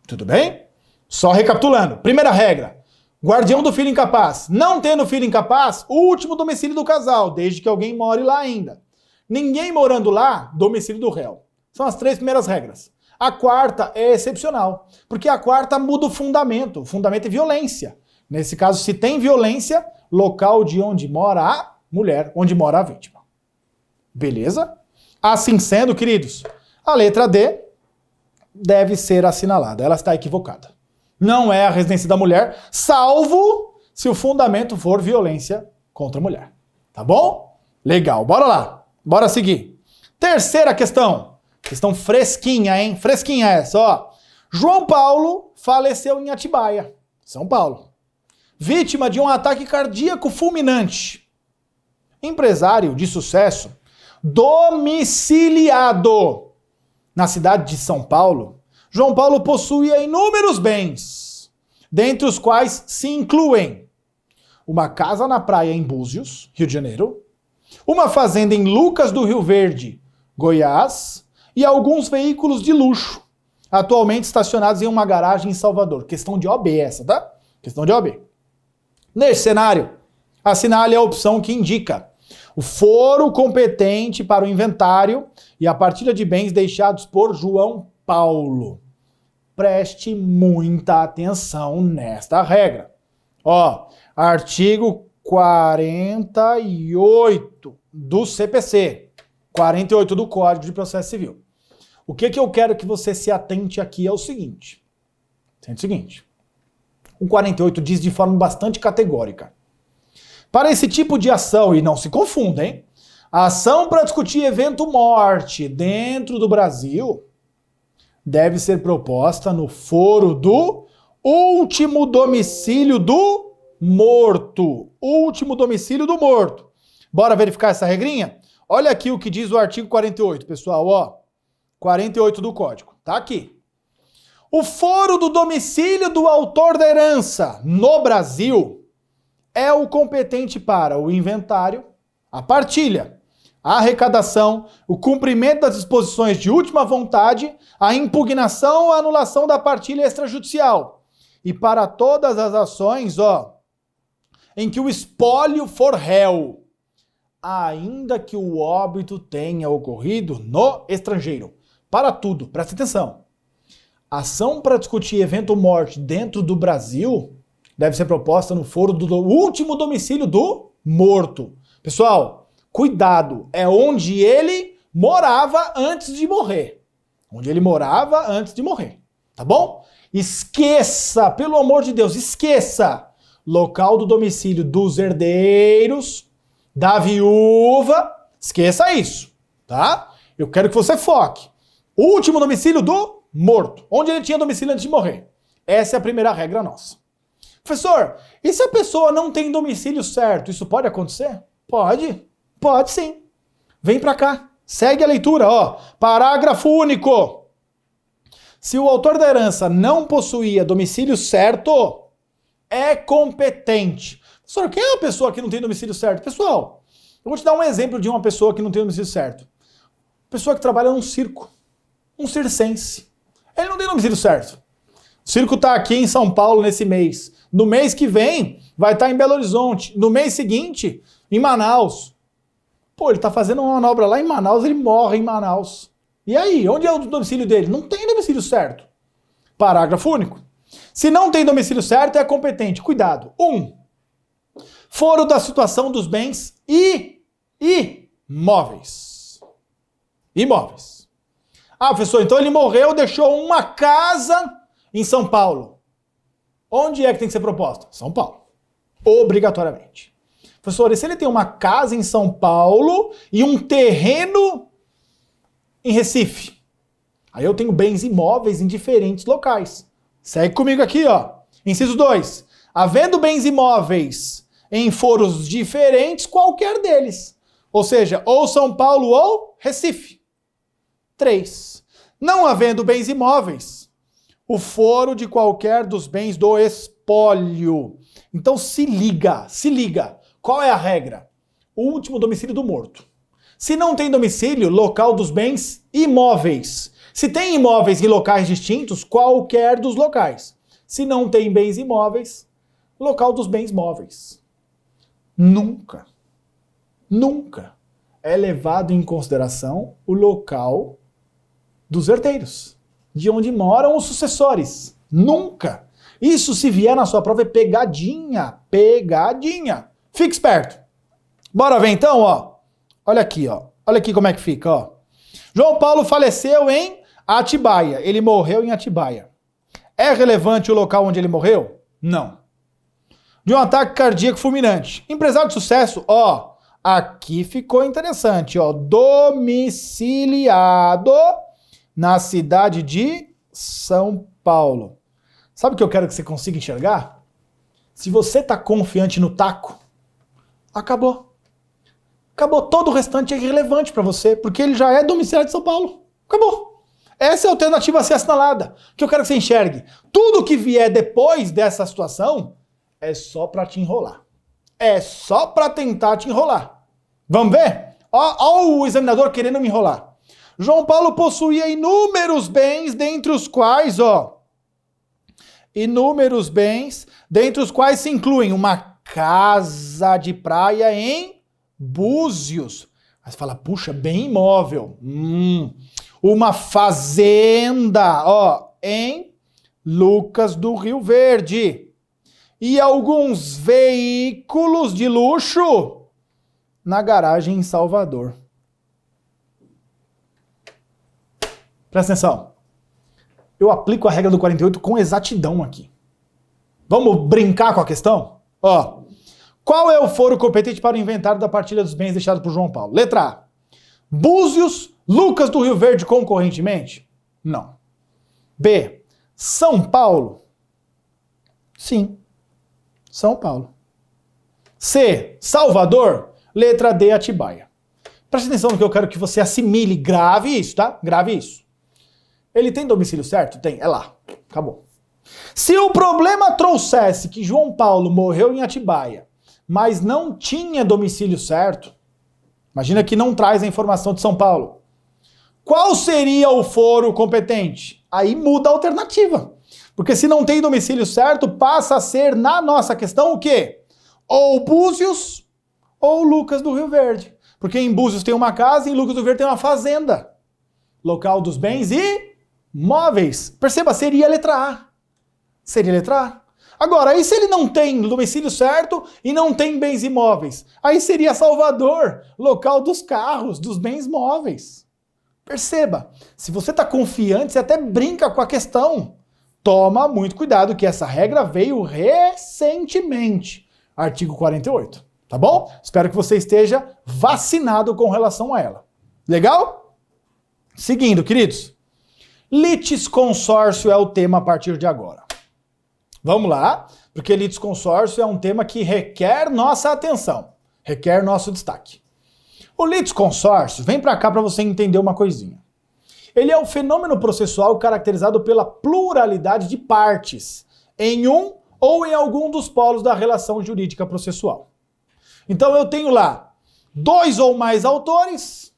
Tudo bem? Só recapitulando. Primeira regra. Guardião do filho incapaz. Não tendo filho incapaz, o último domicílio do casal, desde que alguém more lá ainda. Ninguém morando lá, domicílio do réu. São as 3 primeiras regras. A quarta é excepcional, porque a quarta muda o fundamento. O fundamento é violência. Nesse caso, se tem violência, local de onde mora a mulher, onde mora a vítima. Beleza? Assim sendo, queridos, a letra D deve ser assinalada. Ela está equivocada. Não é a residência da mulher, salvo se o fundamento for violência contra a mulher. Tá bom? Legal, bora lá. Bora seguir. Terceira questão. Questão fresquinha, hein? Fresquinha essa, ó. João Paulo faleceu em Atibaia, São Paulo. Vítima de um ataque cardíaco fulminante. Empresário de sucesso, domiciliado na cidade de São Paulo, João Paulo possuía inúmeros bens, dentre os quais se incluem uma casa na praia em Búzios, Rio de Janeiro, uma fazenda em Lucas do Rio Verde, Goiás, e alguns veículos de luxo, atualmente estacionados em uma garagem em Salvador. Questão de OAB essa, tá? Questão de OAB. Nesse cenário, assinale a opção que indica o foro competente para o inventário e a partilha de bens deixados por João Paulo. Preste muita atenção nesta regra. Ó, artigo 48 do CPC, 48 do Código de Processo Civil. O que eu quero que você se atente aqui é o seguinte. O 48 diz de forma bastante categórica. Para esse tipo de ação, e não se confunda, hein? A ação para discutir evento morte dentro do Brasil deve ser proposta no foro do último domicílio do morto. Último domicílio do morto. Bora verificar essa regrinha? Olha aqui o que diz o artigo 48, pessoal, ó. 48 do Código. Tá aqui. O foro do domicílio do autor da herança no Brasil é o competente para o inventário, a partilha, a arrecadação, o cumprimento das disposições de última vontade, a impugnação ou anulação da partilha extrajudicial. E para todas as ações, ó, em que o espólio for réu, ainda que o óbito tenha ocorrido no estrangeiro. Para tudo, presta atenção. Ação para discutir evento morte dentro do Brasil deve ser proposta no foro do último domicílio do morto. Pessoal, cuidado, é onde ele morava antes de morrer. Onde ele morava antes de morrer, tá bom? Esqueça, pelo amor de Deus, esqueça local do domicílio dos herdeiros, da viúva, esqueça isso, tá? Eu quero que você foque. O último domicílio do morto, onde ele tinha domicílio antes de morrer. Essa é a primeira regra nossa. Professor, e se a pessoa não tem domicílio certo, isso pode acontecer? Pode, pode sim. Vem pra cá, segue a leitura, ó. Parágrafo único. Se o autor da herança não possuía domicílio certo, é competente. Professor, quem é a pessoa que não tem domicílio certo? Pessoal, eu vou te dar um exemplo de uma pessoa que não tem domicílio certo. Pessoa que trabalha num circo, um circense. Ele não tem domicílio certo. O circo tá aqui em São Paulo nesse mês. No mês que vem, vai estar em Belo Horizonte. No mês seguinte, em Manaus. Pô, ele tá fazendo uma manobra lá em Manaus, ele morre em Manaus. E aí, onde é o domicílio dele? Não tem domicílio certo. Parágrafo único. Se não tem domicílio certo, é competente. Cuidado. 1. Foro da situação dos bens imóveis. Imóveis. Ah, professor, então ele morreu, deixou uma casa em São Paulo. Onde é que tem que ser proposta? São Paulo. Obrigatoriamente. Professor, e se ele tem uma casa em São Paulo e um terreno em Recife? Aí eu tenho bens imóveis em diferentes locais. Segue comigo aqui, ó. Inciso 2. Havendo bens imóveis em foros diferentes, qualquer deles. Ou seja, ou São Paulo ou Recife. 3. Não havendo bens imóveis, o foro de qualquer dos bens do espólio. Então se liga. Qual é a regra? O último domicílio do morto. Se não tem domicílio, local dos bens imóveis. Se tem imóveis em locais distintos, qualquer dos locais. Se não tem bens imóveis, local dos bens móveis. Nunca é levado em consideração o local dos herdeiros, de onde moram os sucessores. Nunca. Isso, se vier na sua prova, é pegadinha. Fique esperto. Bora ver então, ó. Olha aqui, ó. Olha aqui como é que fica, ó. João Paulo faleceu em Atibaia. Ele morreu em Atibaia. É relevante o local onde ele morreu? Não. De um ataque cardíaco fulminante. Empresário de sucesso, ó. Aqui ficou interessante, ó. Domiciliado na cidade de São Paulo. Sabe o que eu quero que você consiga enxergar? Se você tá confiante no taco, acabou. Acabou, todo o restante é irrelevante para você, porque ele já é domiciliado de São Paulo. Acabou. Essa é a alternativa a ser assinalada. Que eu quero que você enxergue. Tudo que vier depois dessa situação é só para te enrolar. É só para tentar te enrolar. Vamos ver? Ó o examinador querendo me enrolar. João Paulo possuía inúmeros bens, dentre os quais, se incluem uma casa de praia em Búzios. Aí você fala, puxa, bem imóvel. Uma fazenda, em Lucas do Rio Verde. E alguns veículos de luxo na garagem em Salvador. Presta atenção. Eu aplico a regra do 48 com exatidão aqui. Vamos brincar com a questão? Qual é o foro competente para o inventário da partilha dos bens deixado por João Paulo? Letra A. Búzios, Lucas do Rio Verde concorrentemente? Não. B. São Paulo? Sim. São Paulo. C. Salvador? Letra D. Atibaia. Preste atenção no que eu quero que você assimile. Grave isso, tá? Grave isso. Ele tem domicílio certo? Tem. É lá. Acabou. Se o problema trouxesse que João Paulo morreu em Atibaia, mas não tinha domicílio certo, imagina que não traz a informação de São Paulo. Qual seria o foro competente? Aí muda a alternativa. Porque se não tem domicílio certo, passa a ser, na nossa questão, o quê? Ou Búzios ou Lucas do Rio Verde. Porque em Búzios tem uma casa e em Lucas do Rio Verde tem uma fazenda. Local dos bens e móveis. Perceba, seria a letra A. Seria a letra A. Agora, aí se ele não tem domicílio certo e não tem bens imóveis, aí seria Salvador, local dos carros, dos bens móveis. Perceba, se você está confiante, você até brinca com a questão. Toma muito cuidado que essa regra veio recentemente. Artigo 48, tá bom? Espero que você esteja vacinado com relação a ela. Legal? Seguindo, queridos. Litisconsórcio é o tema a partir de agora. Vamos lá, porque litisconsórcio é um tema que requer nossa atenção, requer nosso destaque. O litisconsórcio, vem para cá para você entender uma coisinha. Ele é um fenômeno processual caracterizado pela pluralidade de partes em um ou em algum dos polos da relação jurídica processual. Então eu tenho lá 2 ou mais autores,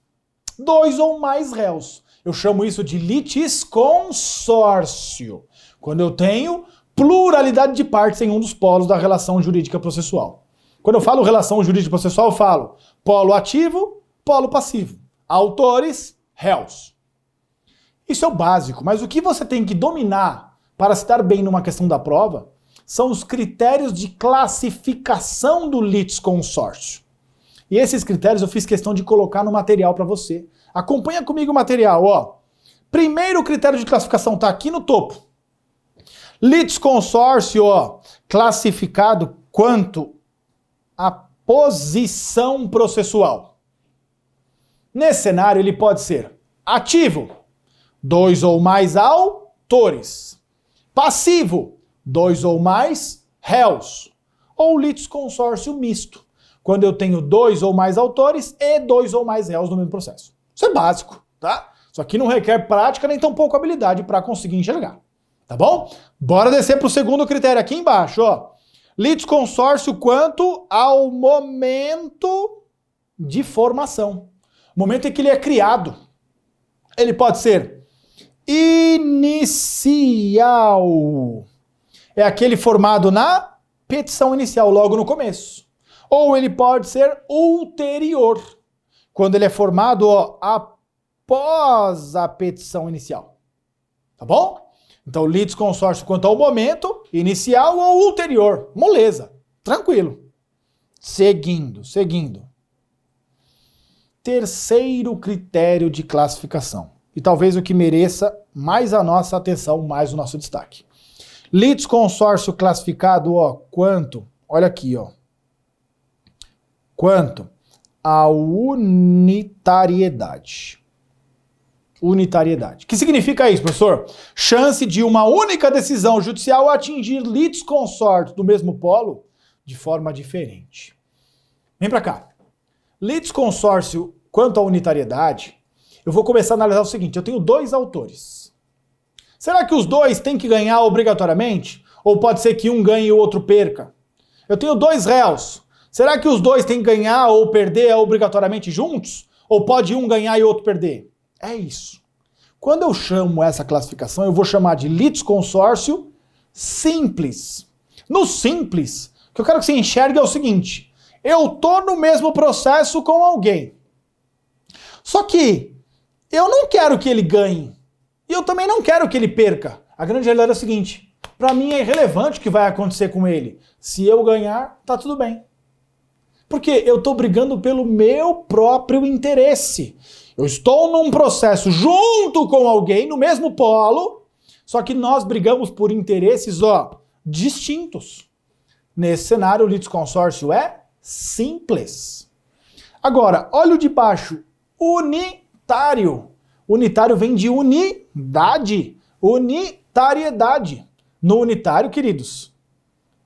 2 ou mais réus. Eu chamo isso de litisconsórcio. Quando eu tenho pluralidade de partes em um dos polos da relação jurídica processual. Quando eu falo relação jurídica processual, eu falo polo ativo, polo passivo. Autores, réus. Isso é o básico, mas o que você tem que dominar para se dar bem numa questão da prova são os critérios de classificação do litisconsórcio. E esses critérios eu fiz questão de colocar no material para você. Acompanha comigo o material, Primeiro critério de classificação está aqui no topo. Litisconsórcio, classificado quanto à posição processual. Nesse cenário, ele pode ser ativo, 2 ou mais autores. Passivo, 2 ou mais réus. Ou litisconsórcio misto, quando eu tenho 2 ou mais autores e 2 ou mais réus no mesmo processo. Isso é básico, tá? Isso aqui não requer prática nem tão pouco habilidade para conseguir enxergar. Tá bom? Bora descer para o segundo critério aqui embaixo, Litisconsórcio quanto ao momento de formação. Momento em que ele é criado. Ele pode ser inicial. É aquele formado na petição inicial, logo no começo. Ou ele pode ser ulterior. Quando ele é formado, após a petição inicial. Tá bom? Então, litisconsórcio quanto ao momento inicial ou ulterior. Moleza. Tranquilo. Seguindo. Terceiro critério de classificação. E talvez o que mereça mais a nossa atenção, mais o nosso destaque. Litisconsórcio classificado, quanto? Olha aqui, Quanto à unitariedade. Unitariedade. O que significa isso, professor? Chance de uma única decisão judicial atingir litisconsórcio do mesmo polo de forma diferente. Vem pra cá. Litisconsórcio quanto à unitariedade, eu vou começar a analisar o seguinte, eu tenho 2 autores. Será que os 2 têm que ganhar obrigatoriamente? Ou pode ser que um ganhe e o outro perca? Eu tenho 2 réus. Será que os 2 têm que ganhar ou perder obrigatoriamente juntos? Ou pode um ganhar e o outro perder? É isso. Quando eu chamo essa classificação, eu vou chamar de litisconsórcio simples. No simples, o que eu quero que você enxergue é o seguinte: eu tô no mesmo processo com alguém. Só que eu não quero que ele ganhe. E eu também não quero que ele perca. A grande realidade é o seguinte: para mim é irrelevante o que vai acontecer com ele. Se eu ganhar, tá tudo bem. Porque eu tô brigando pelo meu próprio interesse. Eu estou num processo junto com alguém, no mesmo polo, só que nós brigamos por interesses, distintos. Nesse cenário, o litisconsórcio é simples. Agora, olha o de baixo. Unitário. Unitário vem de unidade. Unitariedade. No unitário, queridos,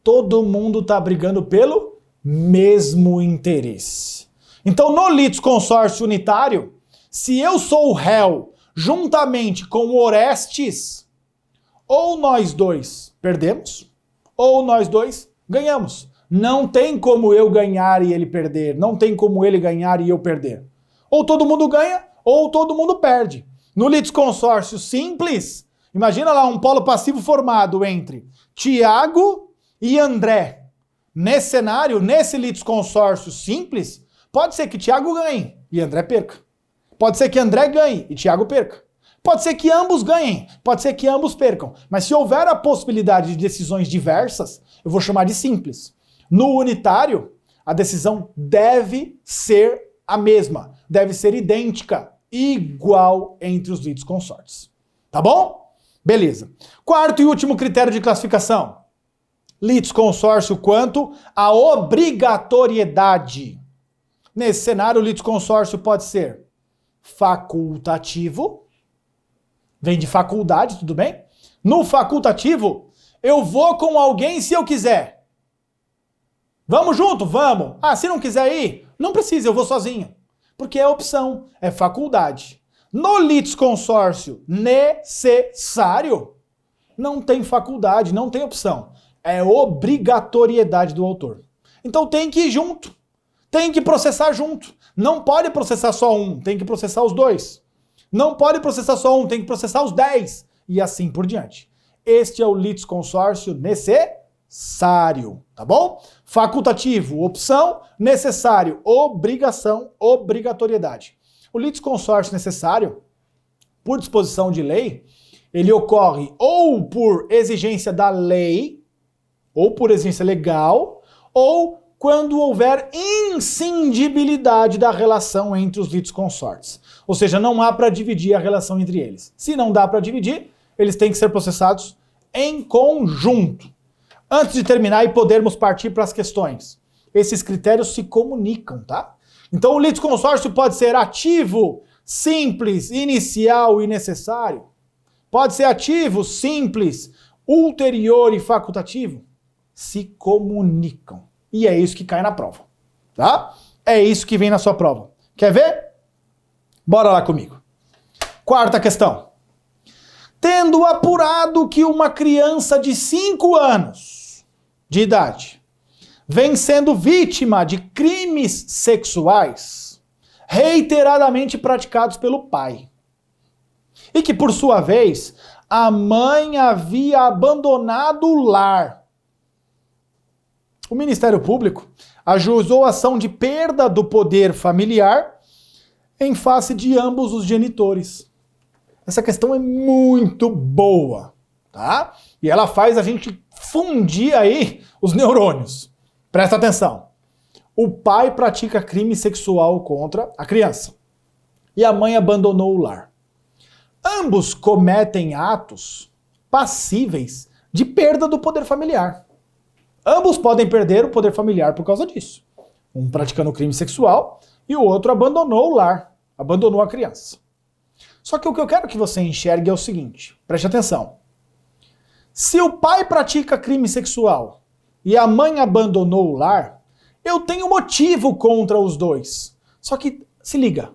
todo mundo está brigando pelo mesmo interesse. Então, no litisconsórcio unitário, se eu sou o réu juntamente com o Orestes, ou nós dois perdemos, ou nós dois ganhamos. Não tem como eu ganhar e ele perder. Não tem como ele ganhar e eu perder. Ou todo mundo ganha, ou todo mundo perde. No litisconsórcio simples, imagina lá um polo passivo formado entre Tiago e André. Nesse cenário, nesse litisconsórcio simples, pode ser que Tiago ganhe e André perca. Pode ser que André ganhe e Tiago perca. Pode ser que ambos ganhem, pode ser que ambos percam. Mas se houver a possibilidade de decisões diversas, eu vou chamar de simples. No unitário, a decisão deve ser a mesma, deve ser idêntica, igual entre os litisconsortes. Tá bom? Beleza. Quarto e último critério de classificação. Litisconsórcio quanto à obrigatoriedade. Nesse cenário, o litisconsórcio pode ser facultativo, vem de faculdade, tudo bem? No facultativo, eu vou com alguém se eu quiser. Vamos junto? Vamos. Ah, se não quiser ir, não precisa, eu vou sozinho. Porque é opção, é faculdade. No litisconsórcio necessário, não tem faculdade, não tem opção. É obrigatoriedade do autor. Então tem que ir junto. Tem que processar junto. Não pode processar só um, tem que processar os dois. Não pode processar só um, tem que processar os 10. E assim por diante. Este é o litisconsórcio necessário, tá bom? Facultativo, opção. Necessário, obrigação, obrigatoriedade. O litisconsórcio necessário, por disposição de lei, ele ocorre ou por exigência da lei, ou por exigência legal, ou quando houver inscindibilidade da relação entre os litisconsortes. Ou seja, não há para dividir a relação entre eles. Se não dá para dividir, eles têm que ser processados em conjunto. Antes de terminar e podermos partir para as questões, esses critérios se comunicam, tá? Então o litisconsórcio pode ser ativo, simples, inicial e necessário. Pode ser ativo, simples, ulterior e facultativo. Se comunicam. E é isso que cai na prova, tá? É isso que vem na sua prova. Quer ver? Bora lá comigo. Quarta questão. Tendo apurado que uma criança de 5 anos de idade vem sendo vítima de crimes sexuais reiteradamente praticados pelo pai, e que, por sua vez, a mãe havia abandonado o lar, o Ministério Público ajuizou a ação de perda do poder familiar em face de ambos os genitores. Essa questão é muito boa, tá? E ela faz a gente fundir aí os neurônios. Presta atenção. O pai pratica crime sexual contra a criança e a mãe abandonou o lar. Ambos cometem atos passíveis de perda do poder familiar. Ambos podem perder o poder familiar por causa disso. Um praticando crime sexual e o outro abandonou o lar, abandonou a criança. Só que o que eu quero que você enxergue é o seguinte, preste atenção. Se o pai pratica crime sexual e a mãe abandonou o lar, eu tenho motivo contra os dois. Só que, se liga,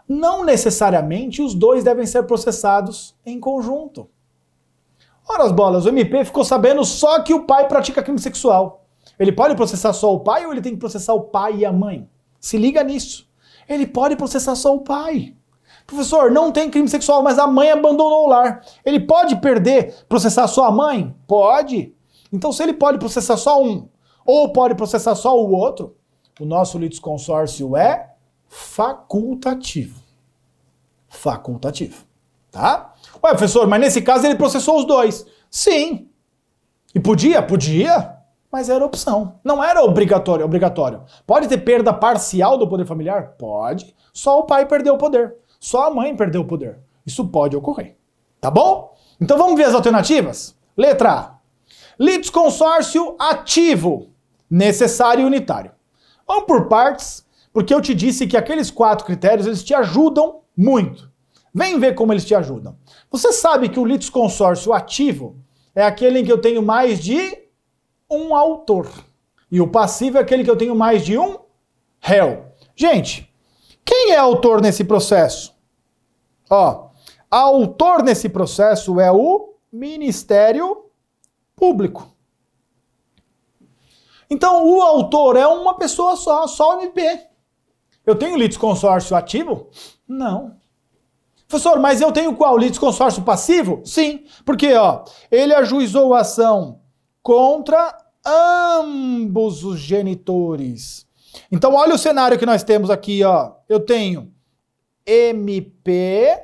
não necessariamente os dois devem ser processados em conjunto. Ora as bolas, o MP ficou sabendo só que o pai pratica crime sexual. Ele pode processar só o pai ou ele tem que processar o pai e a mãe? Se liga nisso. Ele pode processar só o pai. Professor, não tem crime sexual, mas a mãe abandonou o lar. Ele pode processar só a mãe? Pode. Então, se ele pode processar só um, ou pode processar só o outro, o nosso litisconsórcio é facultativo. Facultativo. Tá? Ué, professor, mas nesse caso ele processou os dois. Sim. E podia? Podia. Mas era opção. Não era obrigatório. Pode ter perda parcial do poder familiar? Pode. Só o pai perdeu o poder. Só a mãe perdeu o poder. Isso pode ocorrer. Tá bom? Então vamos ver as alternativas? Letra A. Litisconsórcio ativo, necessário e unitário. Vamos por partes, porque eu te disse que aqueles 4 critérios, eles te ajudam muito. Vem ver como eles te ajudam. Você sabe que o litisconsórcio ativo é aquele em que eu tenho mais de um autor. E o passivo é aquele que eu tenho mais de um réu. Gente, quem é autor nesse processo? Ó, autor nesse processo é o Ministério Público. Então, o autor é uma pessoa só o MP. Eu tenho litisconsórcio ativo? Não. Professor, mas eu tenho qual? Litisconsórcio passivo? Sim, porque ó, ele ajuizou a ação contra ambos os genitores. Então, olha o cenário que nós temos aqui, ó. Eu tenho MP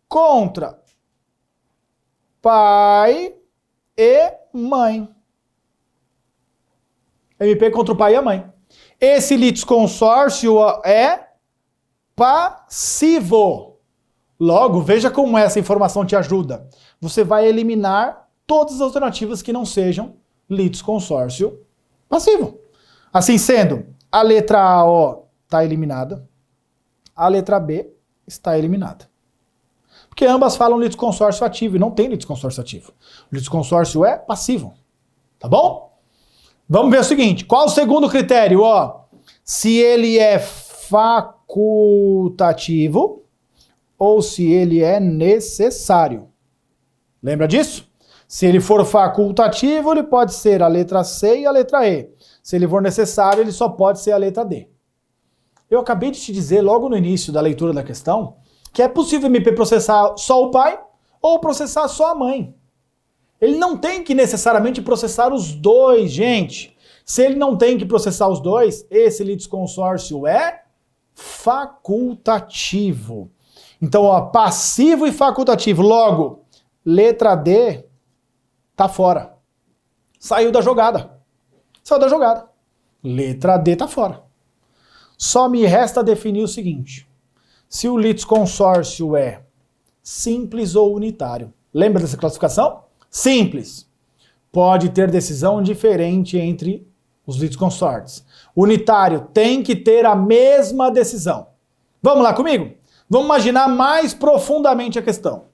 contra pai e mãe. MP contra o pai e a mãe. Esse litisconsórcio é passivo. Logo, veja como essa informação te ajuda. Você vai eliminar todas as alternativas que não sejam litisconsórcio passivo. Assim sendo, a letra A, ó, está eliminada. A letra B está eliminada. Porque ambas falam litisconsórcio ativo e não tem litisconsórcio ativo. O litisconsórcio é passivo. Tá bom? Vamos ver o seguinte. Qual o segundo critério? Ó, se ele é facultativo ou se ele é necessário. Lembra disso? Se ele for facultativo, ele pode ser a letra C e a letra E. Se ele for necessário, ele só pode ser a letra D. Eu acabei de te dizer logo no início da leitura da questão que é possível o MP processar só o pai ou processar só a mãe. Ele não tem que necessariamente processar os dois, gente. Se ele não tem que processar os dois, esse litisconsórcio é facultativo. Então, ó, passivo e facultativo. Logo, letra D tá fora. Saiu da jogada. Saiu da jogada. Letra D tá fora. Só me resta definir o seguinte. Se o litisconsórcio é simples ou unitário. Lembra dessa classificação? Simples. Pode ter decisão diferente entre os litisconsórcios. Unitário tem que ter a mesma decisão. Vamos lá comigo? Vamos imaginar mais profundamente a questão.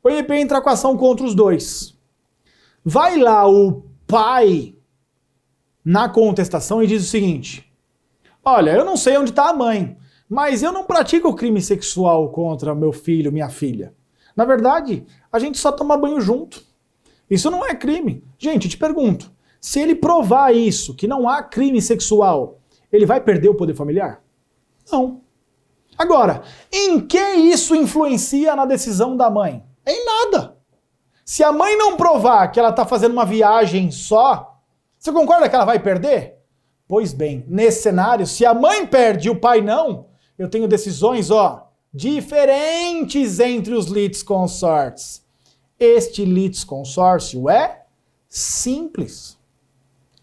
O MP entra com a ação contra os dois. Vai lá o pai na contestação e diz o seguinte: olha, eu não sei onde está a mãe, mas eu não pratico crime sexual contra meu filho, minha filha. Na verdade, a gente só toma banho junto. Isso não é crime. Gente, eu te pergunto, se ele provar isso, que não há crime sexual, ele vai perder o poder familiar? Não. Agora, em que isso influencia na decisão da mãe? Em nada. Se a mãe não provar que ela está fazendo uma viagem só, você concorda que ela vai perder? Pois bem, nesse cenário, se a mãe perde e o pai não, eu tenho decisões, ó, diferentes entre os litisconsortes. Este litisconsórcio é simples.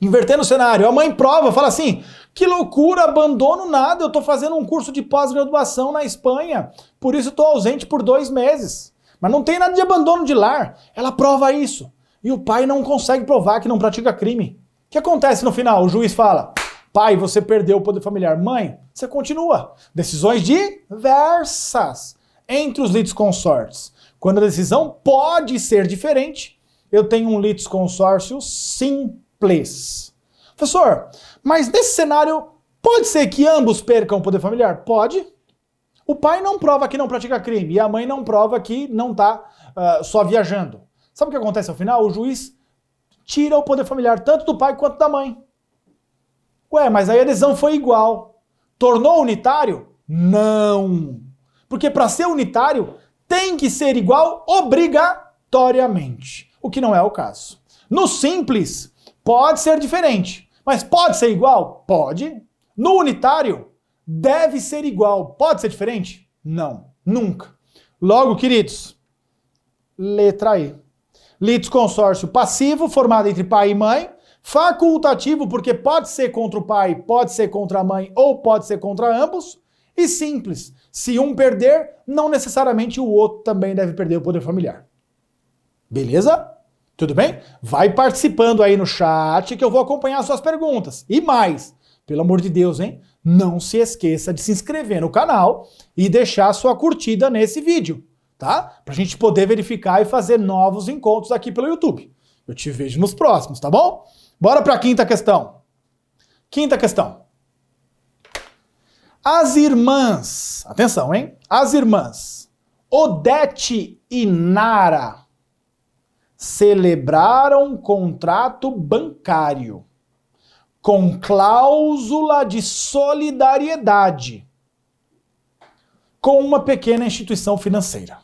Invertendo o cenário, a mãe prova, fala assim: que loucura, abandono nada, eu estou fazendo um curso de pós-graduação na Espanha, por isso estou ausente por 2 meses. Mas não tem nada de abandono de lar. Ela prova isso. E o pai não consegue provar que não pratica crime. O que acontece no final? O juiz fala: pai, você perdeu o poder familiar. Mãe, você continua. Decisões diversas entre os litisconsortes. Quando a decisão pode ser diferente, eu tenho um litisconsórcio simples. Professor, mas nesse cenário, pode ser que ambos percam o poder familiar? Pode. O pai não prova que não pratica crime e a mãe não prova que não está só viajando. Sabe o que acontece ao final? O juiz tira o poder familiar tanto do pai quanto da mãe. Ué, mas aí a decisão foi igual. Tornou unitário? Não. Porque para ser unitário, tem que ser igual obrigatoriamente, o que não é o caso. No simples, pode ser diferente, mas pode ser igual? Pode. No unitário, deve ser igual. Pode ser diferente? Não, nunca. Logo, queridos, letra E. Litisconsórcio passivo, formado entre pai e mãe. Facultativo, porque pode ser contra o pai, pode ser contra a mãe ou pode ser contra ambos. E simples, se um perder, não necessariamente o outro também deve perder o poder familiar. Beleza? Tudo bem? Vai participando aí no chat que eu vou acompanhar as suas perguntas. E mais, pelo amor de Deus, hein? Não se esqueça de se inscrever no canal e deixar a sua curtida nesse vídeo, tá? Pra gente poder verificar e fazer novos encontros aqui pelo YouTube. Eu te vejo nos próximos, tá bom? Bora pra quinta questão. Quinta questão. As irmãs, atenção, hein? As irmãs Odete e Nara celebraram contrato bancário com cláusula de solidariedade com uma pequena instituição financeira,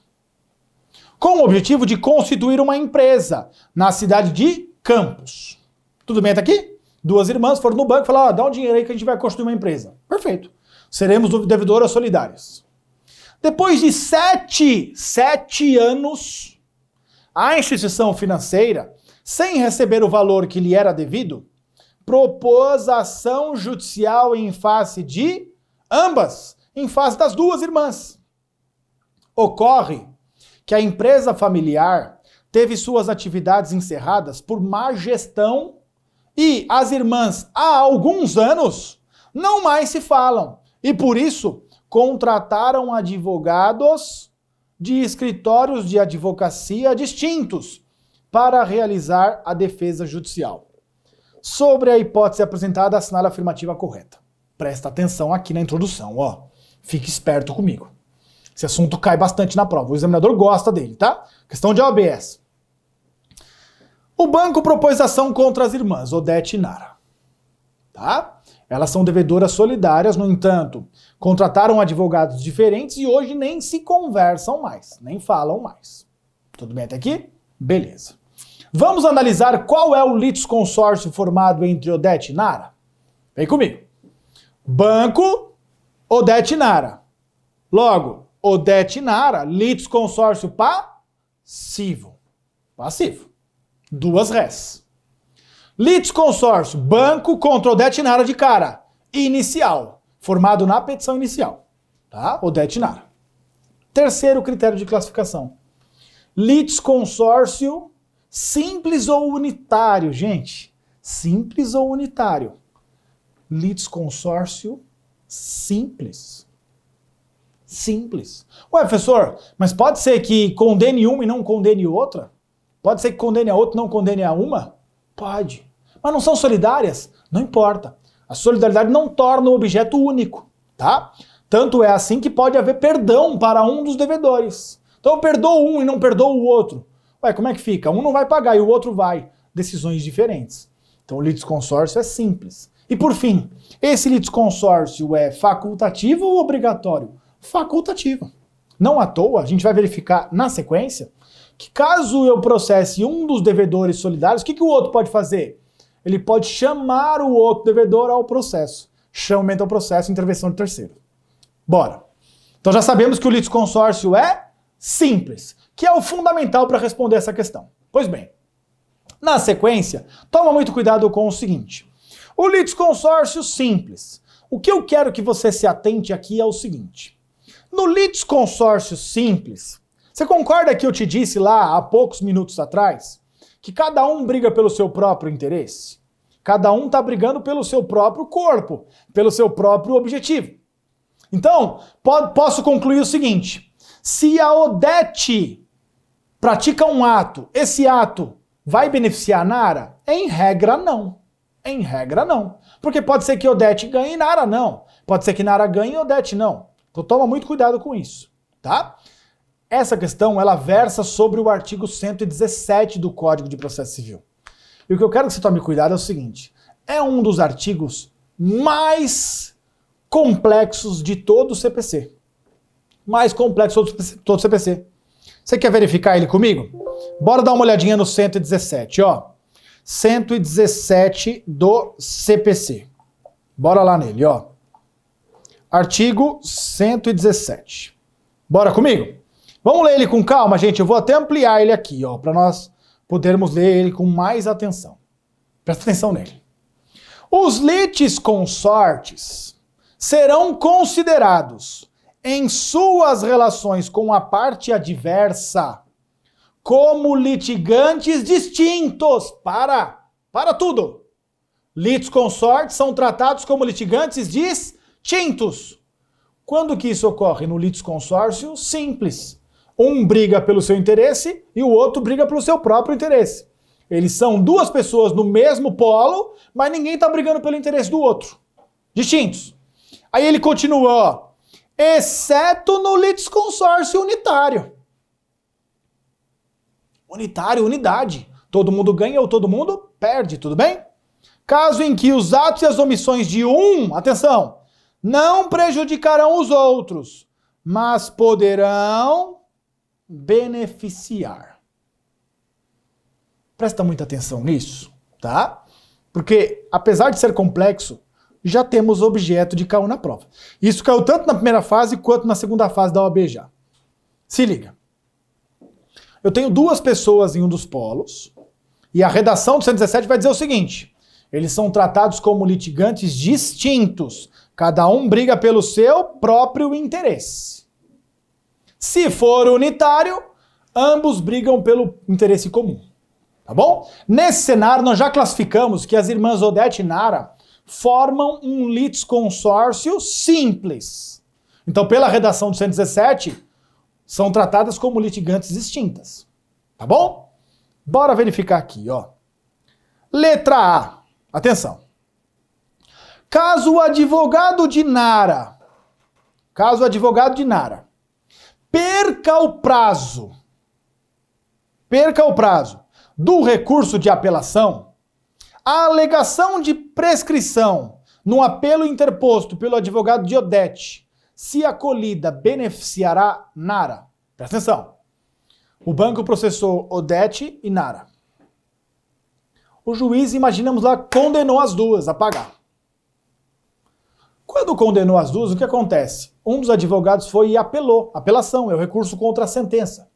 com o objetivo de constituir uma empresa na cidade de Campos. Tudo bem até aqui? Duas irmãs foram no banco e falaram, dá um dinheiro aí que a gente vai construir uma empresa. Perfeito. Seremos devedoras solidárias. Depois de 7 anos, a instituição financeira, sem receber o valor que lhe era devido, propôs ação judicial em face de ambas, em face das duas irmãs. Ocorre que a empresa familiar teve suas atividades encerradas por má gestão e as irmãs, há alguns anos, não mais se falam. E por isso, contrataram advogados de escritórios de advocacia distintos para realizar a defesa judicial. Sobre a hipótese apresentada, assinale a afirmativa correta. Presta atenção aqui na introdução, ó. Fique esperto comigo. Esse assunto cai bastante na prova. O examinador gosta dele, tá? Questão de OABS. O banco propôs ação contra as irmãs Odete e Nara. Tá? Elas são devedoras solidárias, no entanto, contrataram advogados diferentes e hoje nem se conversam mais, nem falam mais. Tudo bem até aqui? Beleza. Vamos analisar qual é o litisconsórcio formado entre Odete e Nara? Vem comigo. Banco, Odete e Nara. Logo, Odete e Nara, litisconsórcio passivo. Passivo. Duas rés. Litisconsórcio, banco contra Odete e Nara de cara. Inicial. Formado na petição inicial. Tá? Odete e Nara. Terceiro critério de classificação. Litisconsórcio simples ou unitário, gente. Simples ou unitário. Litisconsórcio simples. Simples. Ué, professor, mas pode ser que condene uma e não condene outra? Pode ser que condene a outra e não condene a uma? Pode. Mas não são solidárias? Não importa. A solidariedade não torna o objeto único, tá? Tanto é assim que pode haver perdão para um dos devedores. Então eu perdoo um e não perdoo o outro. Ué, como é que fica? Um não vai pagar e o outro vai. Decisões diferentes. Então o litisconsórcio é simples. E por fim, esse litisconsórcio é facultativo ou obrigatório? Facultativo. Não à toa, a gente vai verificar na sequência que caso eu processe um dos devedores solidários, o que o outro pode fazer? Ele pode chamar o outro devedor ao processo. Chamamento ao processo, intervenção de terceiro. Bora. Então já sabemos que o litisconsórcio é simples, que é o fundamental para responder essa questão. Pois bem, na sequência, toma muito cuidado com o seguinte. O litisconsórcio simples. O que eu quero que você se atente aqui é o seguinte. No litisconsórcio simples, você concorda que eu te disse lá há poucos minutos atrás que cada um briga pelo seu próprio interesse? Cada um está brigando pelo seu próprio corpo, pelo seu próprio objetivo. Então, posso concluir o seguinte. Se a Odete pratica um ato, esse ato vai beneficiar a Nara? Em regra, não. Em regra, não. Porque pode ser que Odete ganhe e Nara não. Pode ser que Nara ganhe e Odete não. Então toma muito cuidado com isso, tá? Essa questão, ela versa sobre o artigo 117 do Código de Processo Civil. E o que eu quero que você tome cuidado é o seguinte. É um dos artigos mais complexos de todo o CPC. mais complexo de todo o CPC. Você quer verificar ele comigo? Bora dar uma olhadinha no 117, ó. 117 do CPC. Bora lá nele, ó. Artigo 117. Bora comigo? Vamos ler ele com calma, gente. Eu vou até ampliar ele aqui, ó, para nós podermos ler ele com mais atenção. Presta atenção nele. Os litisconsortes serão considerados em suas relações com a parte adversa como litigantes distintos. Para tudo. Litisconsortes são tratados como litigantes distintos. Quando que isso ocorre? No litisconsórcio simples. Um briga pelo seu interesse e o outro briga pelo seu próprio interesse. Eles são duas pessoas no mesmo polo, mas ninguém está brigando pelo interesse do outro. Distintos. Aí ele continua, ó. Exceto no litisconsórcio unitário. Unitário, unidade. Todo mundo ganha ou todo mundo perde, tudo bem? Caso em que os atos e as omissões de um, atenção, não prejudicarão os outros, mas poderão beneficiar. Presta muita atenção nisso, tá? Porque, apesar de ser complexo, já temos objeto de caiu na prova. Isso caiu tanto na primeira fase quanto na segunda fase da OAB já. Se liga. Eu tenho duas pessoas em um dos polos e a redação do 117 vai dizer o seguinte: eles são tratados como litigantes distintos. Cada um briga pelo seu próprio interesse. Se for unitário, ambos brigam pelo interesse comum. Tá bom? Nesse cenário, nós já classificamos que as irmãs Odete e Nara formam um litisconsórcio simples. Então, pela redação do 117, são tratadas como litigantes distintas. Tá bom? Bora verificar aqui, ó. Letra A. Atenção. Caso o advogado de Nara perca o prazo do recurso de apelação, a alegação de prescrição no apelo interposto pelo advogado de Odete, se acolhida, beneficiará Nara. Presta atenção. O banco processou Odete e Nara. O juiz, imaginamos lá, condenou as duas a pagar. Quando condenou as duas, o que acontece? Um dos advogados foi e apelou. Apelação é o recurso contra a sentença.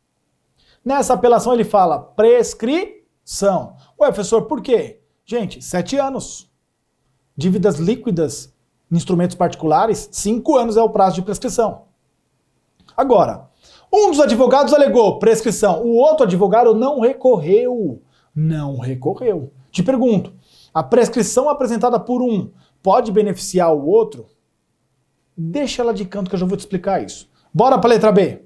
Nessa apelação ele fala prescrição. Ué, professor, por quê? Gente, 7 anos. Dívidas líquidas em instrumentos particulares, 5 anos é o prazo de prescrição. Agora, um dos advogados alegou prescrição, o outro advogado não recorreu. Não recorreu. Te pergunto, a prescrição apresentada por um pode beneficiar o outro? Deixa ela de canto que eu já vou te explicar isso. Bora para a letra B.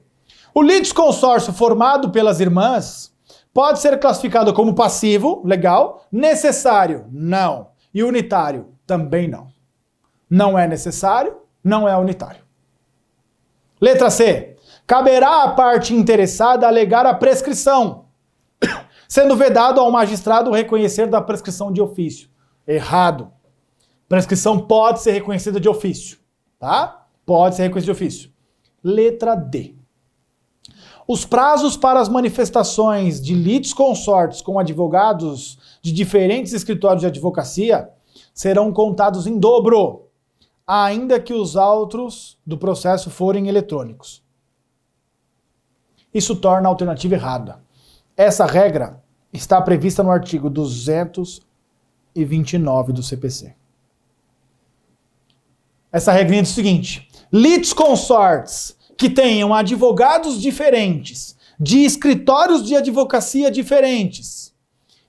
O litisconsórcio formado pelas irmãs pode ser classificado como passivo, legal, necessário, não, e unitário, também não. Não é necessário, não é unitário. Letra C. Caberá à parte interessada alegar a prescrição, sendo vedado ao magistrado o reconhecer da prescrição de ofício. Errado. Prescrição pode ser reconhecida de ofício, tá? Pode ser reconhecida de ofício. Letra D. Os prazos para as manifestações de litisconsortes com advogados de diferentes escritórios de advocacia serão contados em dobro, ainda que os autos do processo forem eletrônicos. Isso torna a alternativa errada. Essa regra está prevista no artigo 229 do CPC. Essa regrinha diz o seguinte: litisconsortes que tenham advogados diferentes, de escritórios de advocacia diferentes,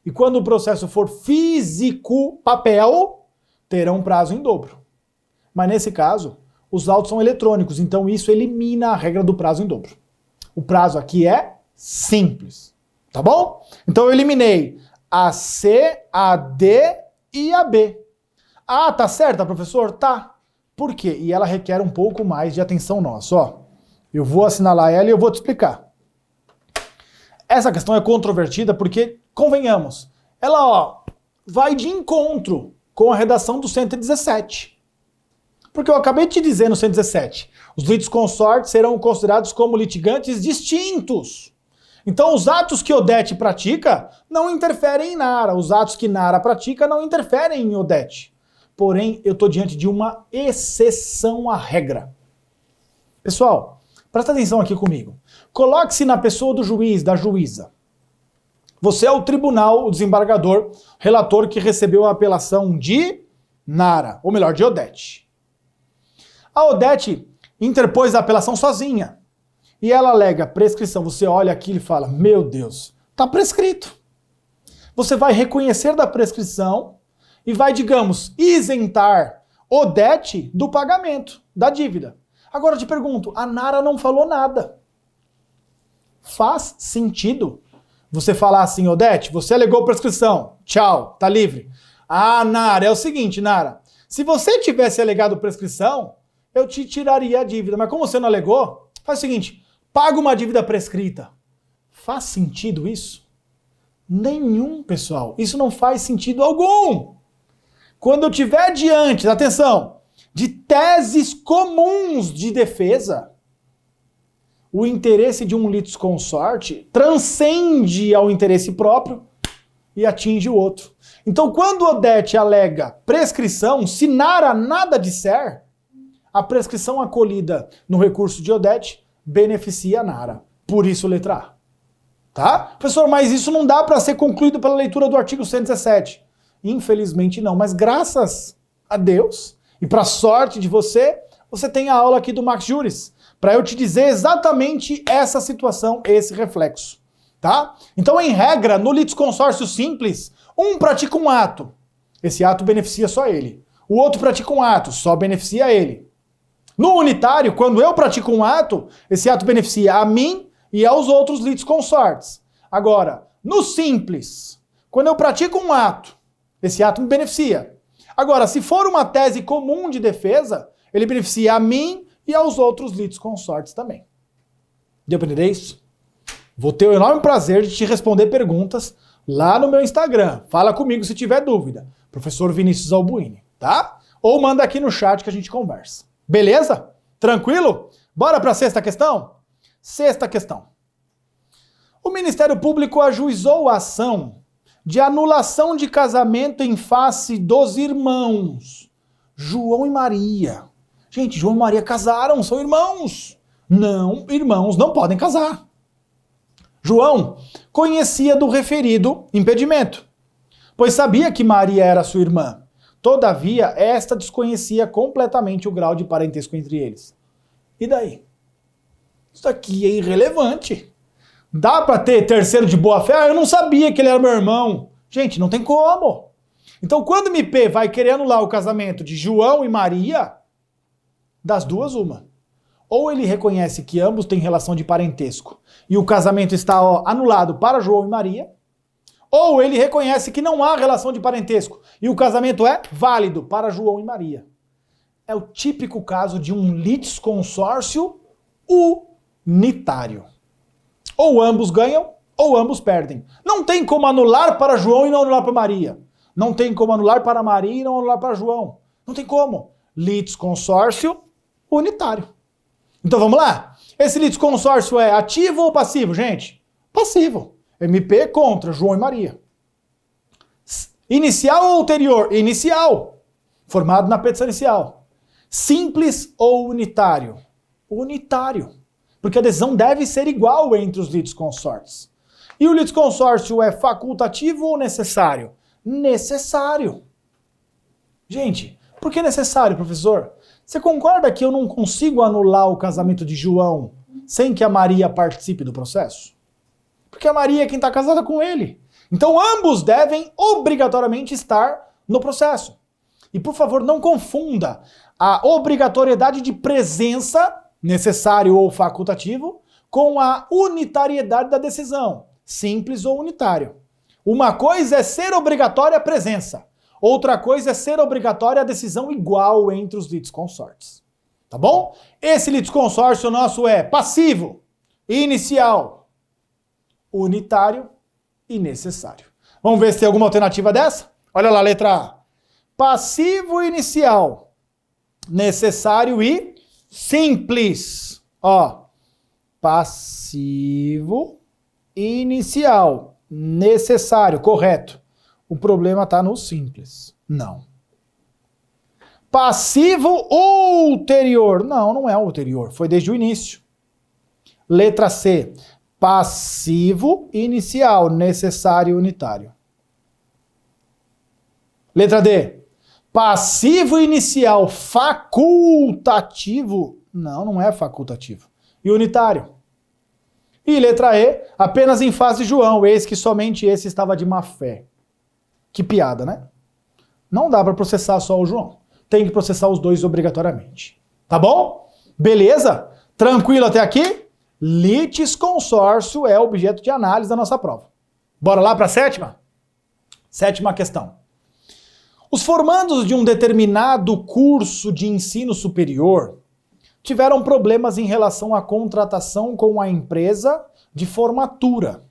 e quando o processo for físico, papel, terão prazo em dobro. Mas nesse caso, os autos são eletrônicos, então isso elimina a regra do prazo em dobro. O prazo aqui é simples, tá bom? Então eu eliminei a C, a D e a B. Ah, tá certa, professor? Tá. Por quê? E ela requer um pouco mais de atenção nossa, ó. Eu vou assinalar ela e eu vou te explicar. Essa questão é controvertida porque, convenhamos, ela vai de encontro com a redação do 117. Porque eu acabei de te dizer no 117, os litisconsortes serão considerados como litigantes distintos. Então os atos que Odete pratica não interferem em Nara, os atos que Nara pratica não interferem em Odete. Porém, eu estou diante de uma exceção à regra. Pessoal, presta atenção aqui comigo. Coloque-se na pessoa do juiz, da juíza. Você é o tribunal, o desembargador, relator que recebeu a apelação de Nara, ou melhor, de Odete. A Odete interpôs a apelação sozinha. E ela alega prescrição. Você olha aqui e fala, meu Deus, está prescrito. Você vai reconhecer da prescrição e vai, digamos, isentar Odete do pagamento da dívida. Agora eu te pergunto, a Nara não falou nada. Faz sentido você falar assim, Odete, você alegou prescrição, tchau, tá livre. Ah, Nara, é o seguinte, Nara, se você tivesse alegado prescrição, eu te tiraria a dívida, mas como você não alegou, faz o seguinte, paga uma dívida prescrita. Faz sentido isso? Nenhum, pessoal. Isso não faz sentido algum. Quando eu estiver diante, atenção, de teses comuns de defesa, o interesse de um litisconsorte transcende ao interesse próprio e atinge o outro. Então, quando Odete alega prescrição, se Nara nada disser, a prescrição acolhida no recurso de Odete beneficia a Nara. Por isso, letra A. Tá? Professor, mas isso não dá para ser concluído pela leitura do artigo 117. Infelizmente não, mas graças a Deus e para sorte de você, você tem a aula aqui do Max Juris, para eu te dizer exatamente essa situação, esse reflexo, tá? Então, em regra, no litisconsórcio simples, um pratica um ato, esse ato beneficia só ele. O outro pratica um ato, só beneficia ele. No unitário, quando eu pratico um ato, esse ato beneficia a mim e aos outros litisconsortes. Agora, no simples, quando eu pratico um ato, esse ato me beneficia. Agora, se for uma tese comum de defesa, ele beneficia a mim e aos outros litisconsortes também. Deu para entender isso? Vou ter o enorme prazer de te responder perguntas lá no meu Instagram. Fala comigo se tiver dúvida. Professor Vinícius Albuini, tá? Ou manda aqui no chat que a gente conversa. Beleza? Tranquilo? Bora para a sexta questão? Sexta questão. O Ministério Público ajuizou a ação de anulação de casamento em face dos irmãos João e Maria. Gente, João e Maria casaram, são irmãos. Não, irmãos não podem casar. João conhecia do referido impedimento, pois sabia que Maria era sua irmã. Todavia, esta desconhecia completamente o grau de parentesco entre eles. E daí? Isso aqui é irrelevante. Dá para ter terceiro de boa fé? Ah, eu não sabia que ele era meu irmão. Gente, não tem como. Então, quando o MP vai querer anular o casamento de João e Maria, das duas, uma. Ou ele reconhece que ambos têm relação de parentesco e o casamento está anulado para João e Maria, ou ele reconhece que não há relação de parentesco e o casamento é válido para João e Maria. É o típico caso de um litisconsórcio unitário. Ou ambos ganham, ou ambos perdem. Não tem como anular para João e não anular para Maria. Não tem como anular para Maria e não anular para João. Não tem como. Litisconsórcio unitário. Então vamos lá? Esse litisconsórcio é ativo ou passivo, gente? Passivo. MP contra João e Maria. Inicial ou ulterior? Inicial. Formado na petição inicial. Simples ou unitário? Unitário. Porque a decisão deve ser igual entre os litisconsortes. E o litisconsórcio é facultativo ou necessário? Necessário. Gente, por que necessário, professor? Você concorda que eu não consigo anular o casamento de João sem que a Maria participe do processo? Porque a Maria é quem está casada com ele. Então ambos devem obrigatoriamente estar no processo. E por favor, não confunda a obrigatoriedade de presença, necessário ou facultativo, com a unitariedade da decisão, simples ou unitário. Uma coisa é ser obrigatória a presença, outra coisa é ser obrigatória a decisão igual entre os litisconsortes. Tá bom? Esse litisconsórcio nosso é passivo, inicial, unitário e necessário. Vamos ver se tem alguma alternativa dessa? Olha lá, letra A. Passivo inicial. necessário e simples. Ó, passivo inicial, necessário, correto. O problema está no simples. Não. Passivo ulterior. Não é ulterior, foi desde o início. Letra C, passivo inicial, necessário unitário. Letra D, passivo inicial facultativo. Não é facultativo. E unitário. E letra E, apenas em fase João, eis que somente esse estava de má fé. Que piada, né? Não dá para processar só o João. Tem que processar os dois obrigatoriamente. Tá bom? Beleza? Tranquilo até aqui? Litisconsórcio é objeto de análise da nossa prova. Bora lá para a sétima? Sétima questão. Os formandos de um determinado curso de ensino superior tiveram problemas em relação à contratação com a empresa de formatura,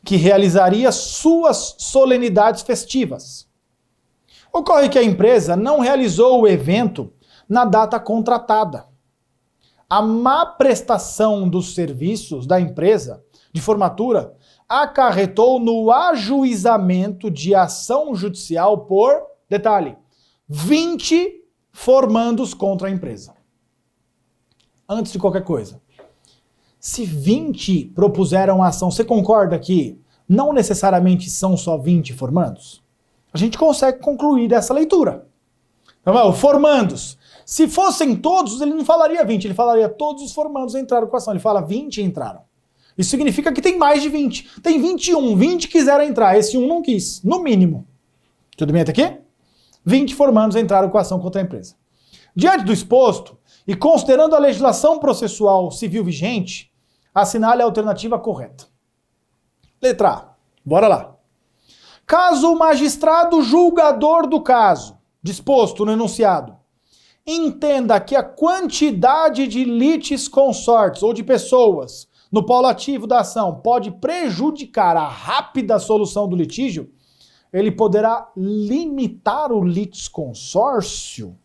que realizaria suas solenidades festivas. Ocorre que a empresa não realizou o evento na data contratada. A má prestação dos serviços da empresa de formatura acarretou no ajuizamento de ação judicial por, detalhe, 20 formandos contra a empresa. Antes de qualquer coisa, se 20 propuseram a ação, você concorda que não necessariamente são só 20 formandos? A gente consegue concluir dessa leitura. Então, formandos. Se fossem todos, ele não falaria 20, ele falaria todos os formandos entraram com a ação. Ele fala 20 entraram. Isso significa que tem mais de 20. Tem 21, 20 quiseram entrar, esse um não quis, no mínimo. Tudo bem até aqui? 20 formandos entraram com a ação contra a empresa. Diante do exposto, e considerando a legislação processual civil vigente, assinale a alternativa correta. Letra A. Bora lá. Caso o magistrado julgador do caso, disposto no enunciado, entenda que a quantidade de litisconsortes ou de pessoas no polo ativo da ação pode prejudicar a rápida solução do litígio, ele poderá limitar o litisconsórcio.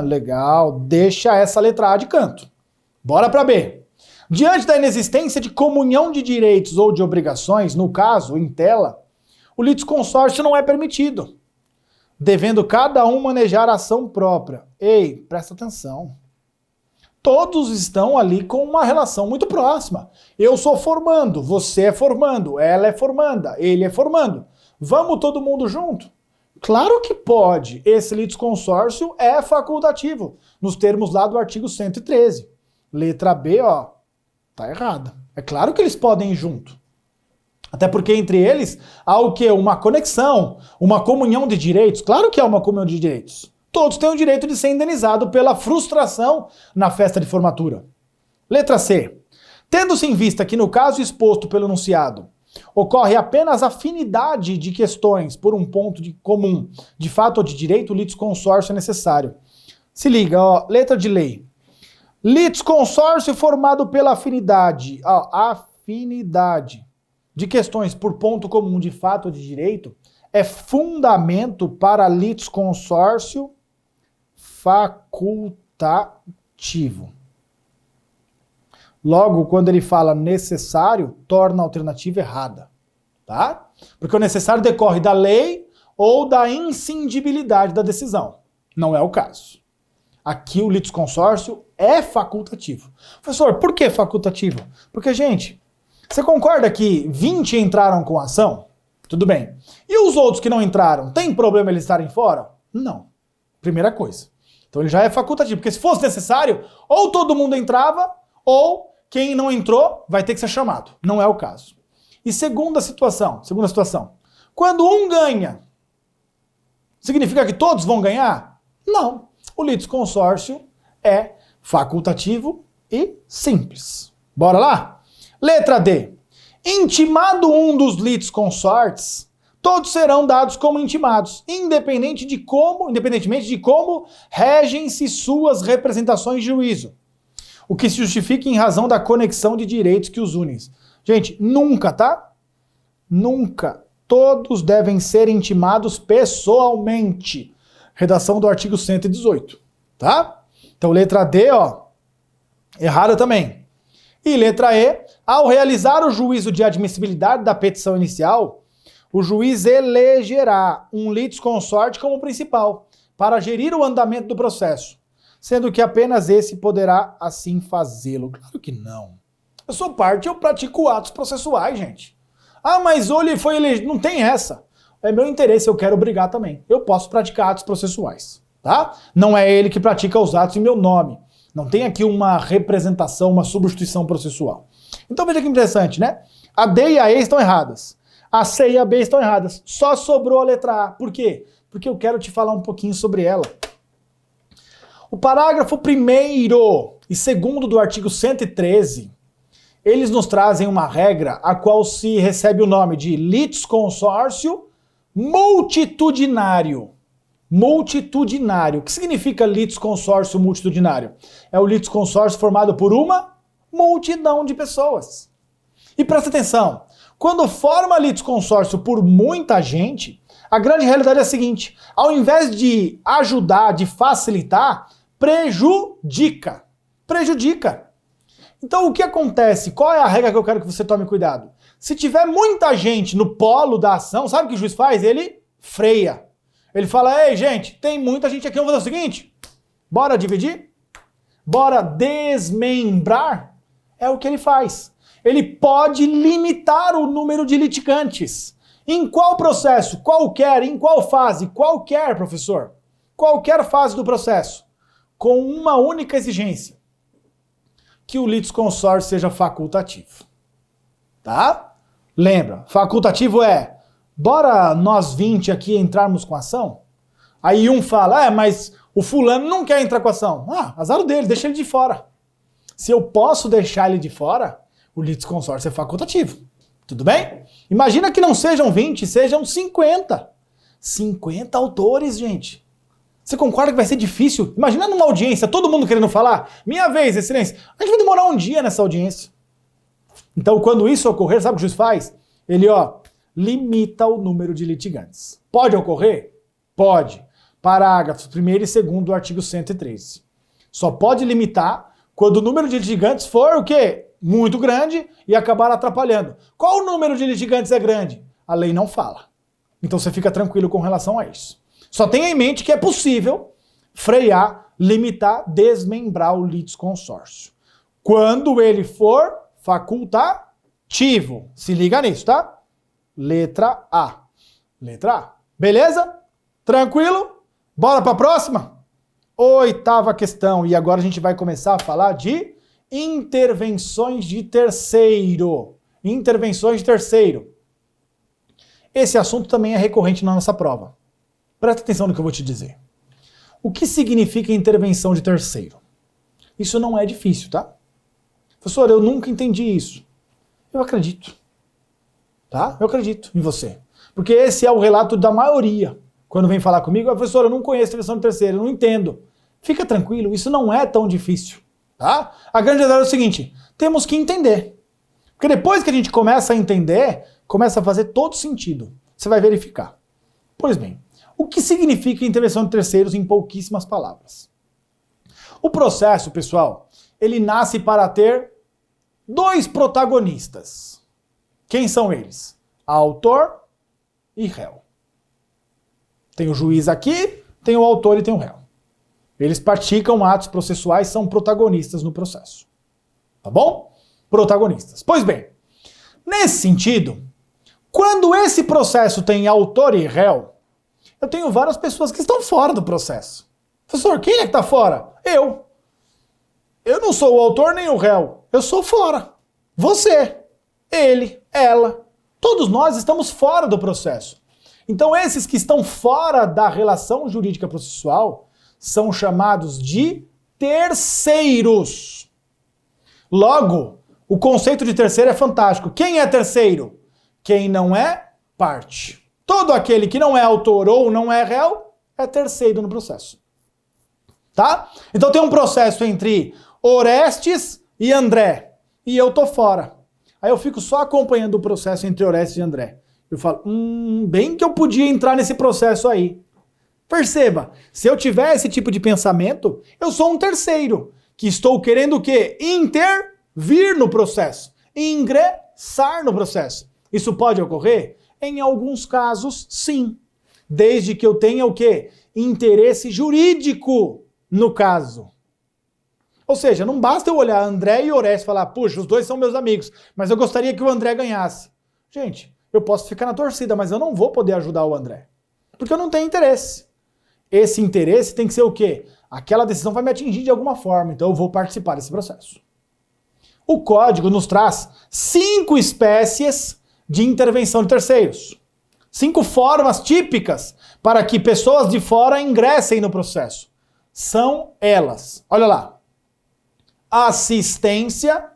Legal. Deixa essa letra A de canto. Bora para B. Diante da inexistência de comunhão de direitos ou de obrigações, no caso, em tela, o litisconsórcio não é permitido, devendo cada um manejar a ação própria. Ei, presta atenção. Todos estão ali com uma relação muito próxima. Eu sou formando, você é formando, ela é formanda, ele é formando. Vamos todo mundo junto? Claro que pode. Esse litisconsórcio é facultativo, nos termos lá do artigo 113. Letra B, ó, tá errada. É claro que eles podem ir junto. Até porque entre eles há o quê? Uma conexão, uma comunhão de direitos. Claro que há uma comunhão de direitos. Todos têm o direito de ser indenizado pela frustração na festa de formatura. Letra C. Tendo-se em vista que no caso exposto pelo enunciado, ocorre apenas afinidade de questões por um ponto comum, de fato ou de direito, o litisconsórcio é necessário. Se liga, ó, letra de lei. Litisconsórcio formado pela afinidade, ó, afinidade de questões por ponto comum, de fato ou de direito, é fundamento para litisconsórcio facultativo. Logo, quando ele fala necessário, torna a alternativa errada, tá? Porque o necessário decorre da lei ou da inscindibilidade da decisão. Não é o caso. Aqui o litisconsórcio é facultativo. Professor, por que facultativo? Porque, gente, você concorda que 20 entraram com a ação? Tudo bem. E os outros que não entraram, tem problema eles estarem fora? Não. Primeira coisa. Então ele já é facultativo, porque se fosse necessário, ou todo mundo entrava, ou quem não entrou vai ter que ser chamado. Não é o caso. E segunda situação, quando um ganha, significa que todos vão ganhar? Não. O litisconsórcio é facultativo e simples. Bora lá? Letra D. Intimado um dos litisconsortes, todos serão dados como intimados, independentemente de como regem-se suas representações de juízo, o que se justifica em razão da conexão de direitos que os unem. Gente, nunca, tá? Nunca. Todos devem ser intimados pessoalmente. Redação do artigo 118, tá? Então, letra D, ó, errada também. E letra E, ao realizar o juízo de admissibilidade da petição inicial, o juiz elegerá um litisconsorte como principal, para gerir o andamento do processo, sendo que apenas esse poderá assim fazê-lo. Claro que não. Eu sou parte, eu pratico atos processuais, gente. Ah, mas ele foi elegido. Não tem essa. É meu interesse, eu quero brigar também. Eu posso praticar atos processuais, tá? Não é ele que pratica os atos em meu nome. Não tem aqui uma representação, uma substituição processual. Então veja que interessante, né? A D e a E estão erradas. A C e a B estão erradas. Só sobrou a letra A. Por quê? Porque eu quero te falar um pouquinho sobre ela. O parágrafo 1º e 2º do artigo 113, eles nos trazem uma regra a qual se recebe o nome de litisconsórcio multitudinário. Multitudinário. O que significa litisconsórcio multitudinário? É o litisconsórcio formado por uma multidão de pessoas. E presta atenção, quando forma litisconsórcio por muita gente, a grande realidade é a seguinte: ao invés de ajudar, de facilitar, prejudica. Prejudica. Então o que acontece? Qual é a regra que eu quero que você tome cuidado? Se tiver muita gente no polo da ação, sabe o que o juiz faz? Ele freia. Ele fala: ei, gente, tem muita gente aqui, vamos fazer o seguinte, bora dividir? Bora desmembrar? É o que ele faz. Ele pode limitar o número de litigantes. Em qual processo? Qualquer. Em qual fase? Qualquer, professor. Qualquer fase do processo. Com uma única exigência: que o litisconsórcio seja facultativo. Tá? Lembra, facultativo é, bora nós 20 aqui entrarmos com a ação? Aí um fala, mas o fulano não quer entrar com a ação. Ah, azar dele, deixa ele de fora. Se eu posso deixar ele de fora, o litisconsórcio é facultativo. Tudo bem? Imagina que não sejam 20, sejam 50. 50 autores, gente. Você concorda que vai ser difícil? Imagina numa audiência, todo mundo querendo falar. Minha vez, excelência. A gente vai demorar um dia nessa audiência. Então, quando isso ocorrer, sabe o que o juiz faz? Ele, limita o número de litigantes. Pode ocorrer? Pode. Parágrafos 1º e 2º do artigo 113. Só pode limitar quando o número de litigantes for o quê? Muito grande e acabar atrapalhando. Qual o número de litigantes é grande? A lei não fala. Então você fica tranquilo com relação a isso. Só tenha em mente que é possível frear, limitar, desmembrar o litisconsórcio. Quando ele for facultativo. Se liga nisso, tá? Letra A. Letra A. Beleza? Tranquilo? Bora para a próxima? 8ª questão. E agora a gente vai começar a falar de intervenções de terceiro. Intervenções de terceiro. Esse assunto também é recorrente na nossa prova. Presta atenção no que eu vou te dizer. O que significa intervenção de terceiro? Isso não é difícil, tá? Professor, eu nunca entendi isso. Eu acredito. Tá? Eu acredito em você. Porque esse é o relato da maioria. Quando vem falar comigo, professor, eu não conheço intervenção de terceiro, eu não entendo. Fica tranquilo, isso não é tão difícil. Tá? A grande verdade é o seguinte, temos que entender. Porque depois que a gente começa a entender, começa a fazer todo sentido. Você vai verificar. Pois bem, o que significa intervenção de terceiros em pouquíssimas palavras? O processo, pessoal, ele nasce para ter 2 protagonistas. Quem são eles? Autor e réu. Tem o juiz aqui, tem o autor e tem o réu. Eles praticam atos processuais, são protagonistas no processo. Tá bom? Protagonistas. Pois bem, nesse sentido, quando esse processo tem autor e réu, eu tenho várias pessoas que estão fora do processo. Professor, quem é que está fora? Eu. Eu não sou o autor nem o réu. Eu sou fora. Você, ele, ela. Todos nós estamos fora do processo. Então esses que estão fora da relação jurídica processual são chamados de terceiros. Logo, o conceito de terceiro é fantástico. Quem é terceiro? Quem não é parte. Todo aquele que não é autor ou não é réu é terceiro no processo. Tá? Então tem um processo entre Orestes e André. E eu tô fora. Aí eu fico só acompanhando o processo entre Orestes e André. Eu falo, bem que eu podia entrar nesse processo aí. Perceba, se eu tiver esse tipo de pensamento, eu sou um terceiro, que estou querendo o quê? Intervir no processo, ingressar no processo. Isso pode ocorrer? Em alguns casos, sim. Desde que eu tenha o quê? Interesse jurídico no caso. Ou seja, não basta eu olhar André e Orestes e falar, puxa, os dois são meus amigos, mas eu gostaria que o André ganhasse. Gente, eu posso ficar na torcida, mas eu não vou poder ajudar o André. Porque eu não tenho interesse. Esse interesse tem que ser o quê? Aquela decisão vai me atingir de alguma forma, então eu vou participar desse processo. O código nos traz 5 espécies de intervenção de terceiros. 5 formas típicas para que pessoas de fora ingressem no processo. São elas. Olha lá. Assistência,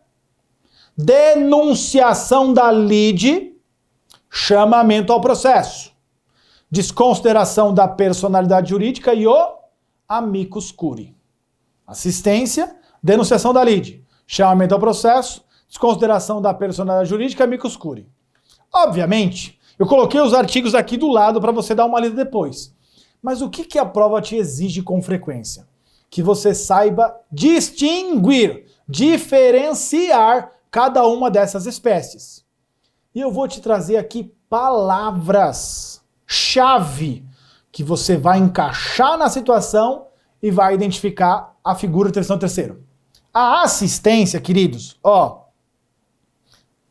denunciação da lide, chamamento ao processo, desconsideração da personalidade jurídica e o amicus curiae. Assistência, denunciação da lide, chamamento ao processo, desconsideração da personalidade jurídica e amicus curiae. Obviamente, eu coloquei os artigos aqui do lado para você dar uma lida depois. Mas o que a prova te exige com frequência? Que você saiba distinguir, diferenciar cada uma dessas espécies. E eu vou te trazer aqui palavras-chave que você vai encaixar na situação e vai identificar a figura de intervenção terceiro. A assistência, queridos,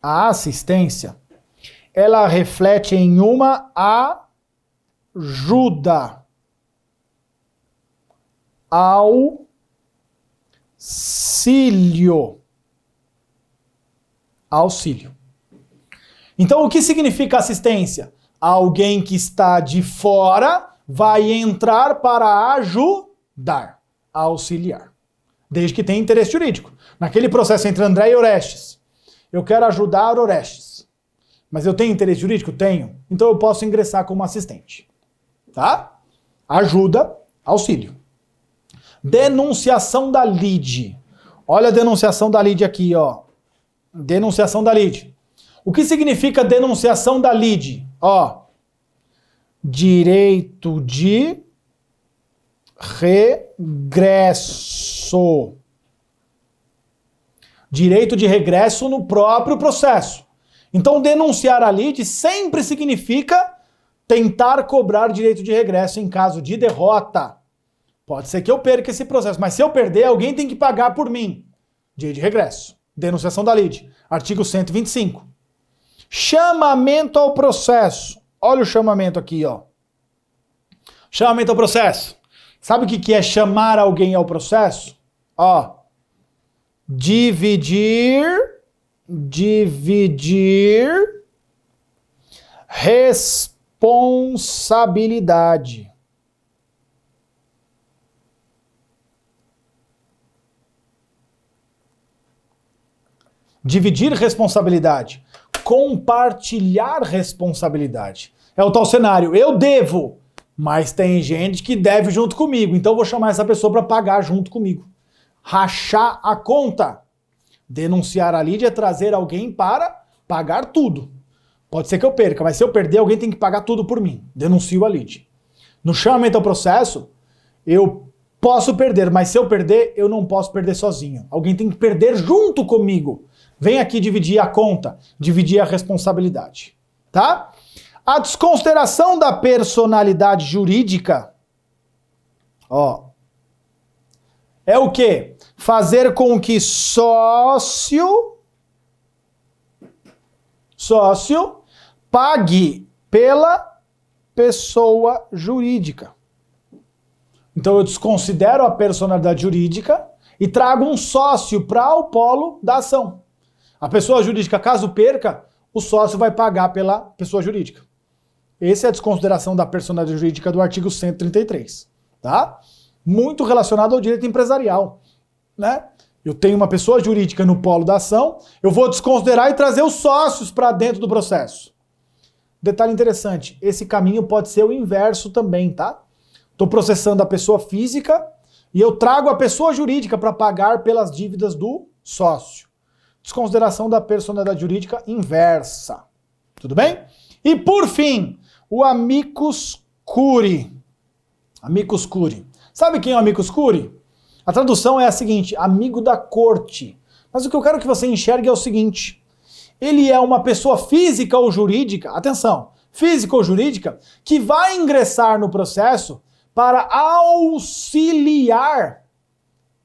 a assistência, ela reflete em uma ajuda, auxílio. Então, o que significa assistência? Alguém que está de fora vai entrar para ajudar, auxiliar. Desde que tenha interesse jurídico. Naquele processo entre André e Orestes, eu quero ajudar Orestes. Mas eu tenho interesse jurídico? Tenho. Então eu posso ingressar como assistente. Tá? Ajuda, auxílio. Denunciação da lide. Olha a denunciação da lide aqui, ó. Denunciação da lide. O que significa denunciação da lide? Direito de regresso. Direito de regresso no próprio processo. Então, denunciar a lide sempre significa tentar cobrar direito de regresso em caso de derrota. Pode ser que eu perca esse processo, mas se eu perder, alguém tem que pagar por mim. Direito de regresso. Denunciação da lide. Artigo 125. Chamamento ao processo. Olha o chamamento aqui, ó. Chamamento ao processo. Sabe o que é chamar alguém ao processo? Dividir responsabilidade. Dividir responsabilidade. Compartilhar responsabilidade. É o tal cenário. Eu devo, mas tem gente que deve junto comigo. Então eu vou chamar essa pessoa para pagar junto comigo. Rachar a conta. Denunciar a lide é trazer alguém para pagar tudo. Pode ser que eu perca, mas se eu perder, alguém tem que pagar tudo por mim. Denuncio a lide. No chamamento ao processo, eu posso perder, mas se eu perder, eu não posso perder sozinho. Alguém tem que perder junto comigo. Vem aqui dividir a conta, dividir a responsabilidade, tá? A desconsideração da personalidade jurídica, é o quê? Fazer com que sócio pague pela pessoa jurídica. Então eu desconsidero a personalidade jurídica e trago um sócio para o polo da ação. A pessoa jurídica, caso perca, o sócio vai pagar pela pessoa jurídica. Essa é a desconsideração da personalidade jurídica do artigo 133, tá? Muito relacionado ao direito empresarial, né? Eu tenho uma pessoa jurídica no polo da ação, eu vou desconsiderar e trazer os sócios para dentro do processo. Detalhe interessante, esse caminho pode ser o inverso também, tá? Estou processando a pessoa física e eu trago a pessoa jurídica para pagar pelas dívidas do sócio. Desconsideração da personalidade jurídica inversa. Tudo bem? E por fim, o amicus curiae. Amicus curiae. Sabe quem é o amicus curiae? A tradução é a seguinte, amigo da corte. Mas o que eu quero que você enxergue é o seguinte, ele é uma pessoa física ou jurídica, atenção, física ou jurídica, que vai ingressar no processo para auxiliar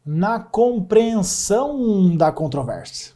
na compreensão da controvérsia.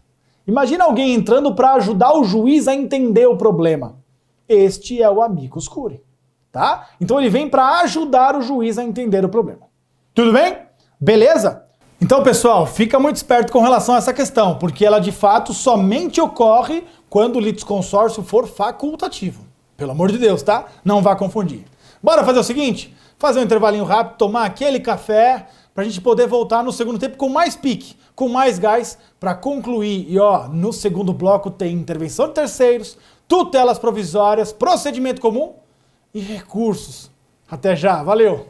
Imagina alguém entrando para ajudar o juiz a entender o problema. Este é o amicus curiae, tá? Então ele vem para ajudar o juiz a entender o problema. Tudo bem? Beleza? Então, pessoal, fica muito esperto com relação a essa questão, porque ela de fato somente ocorre quando o litisconsórcio for facultativo. Pelo amor de Deus, tá? Não vá confundir. Bora fazer o seguinte? Fazer um intervalinho rápido, tomar aquele café, pra gente poder voltar no segundo tempo com mais pique, com mais gás, para concluir. E ó, no segundo bloco tem intervenção de terceiros, tutelas provisórias, procedimento comum e recursos. Até já, valeu!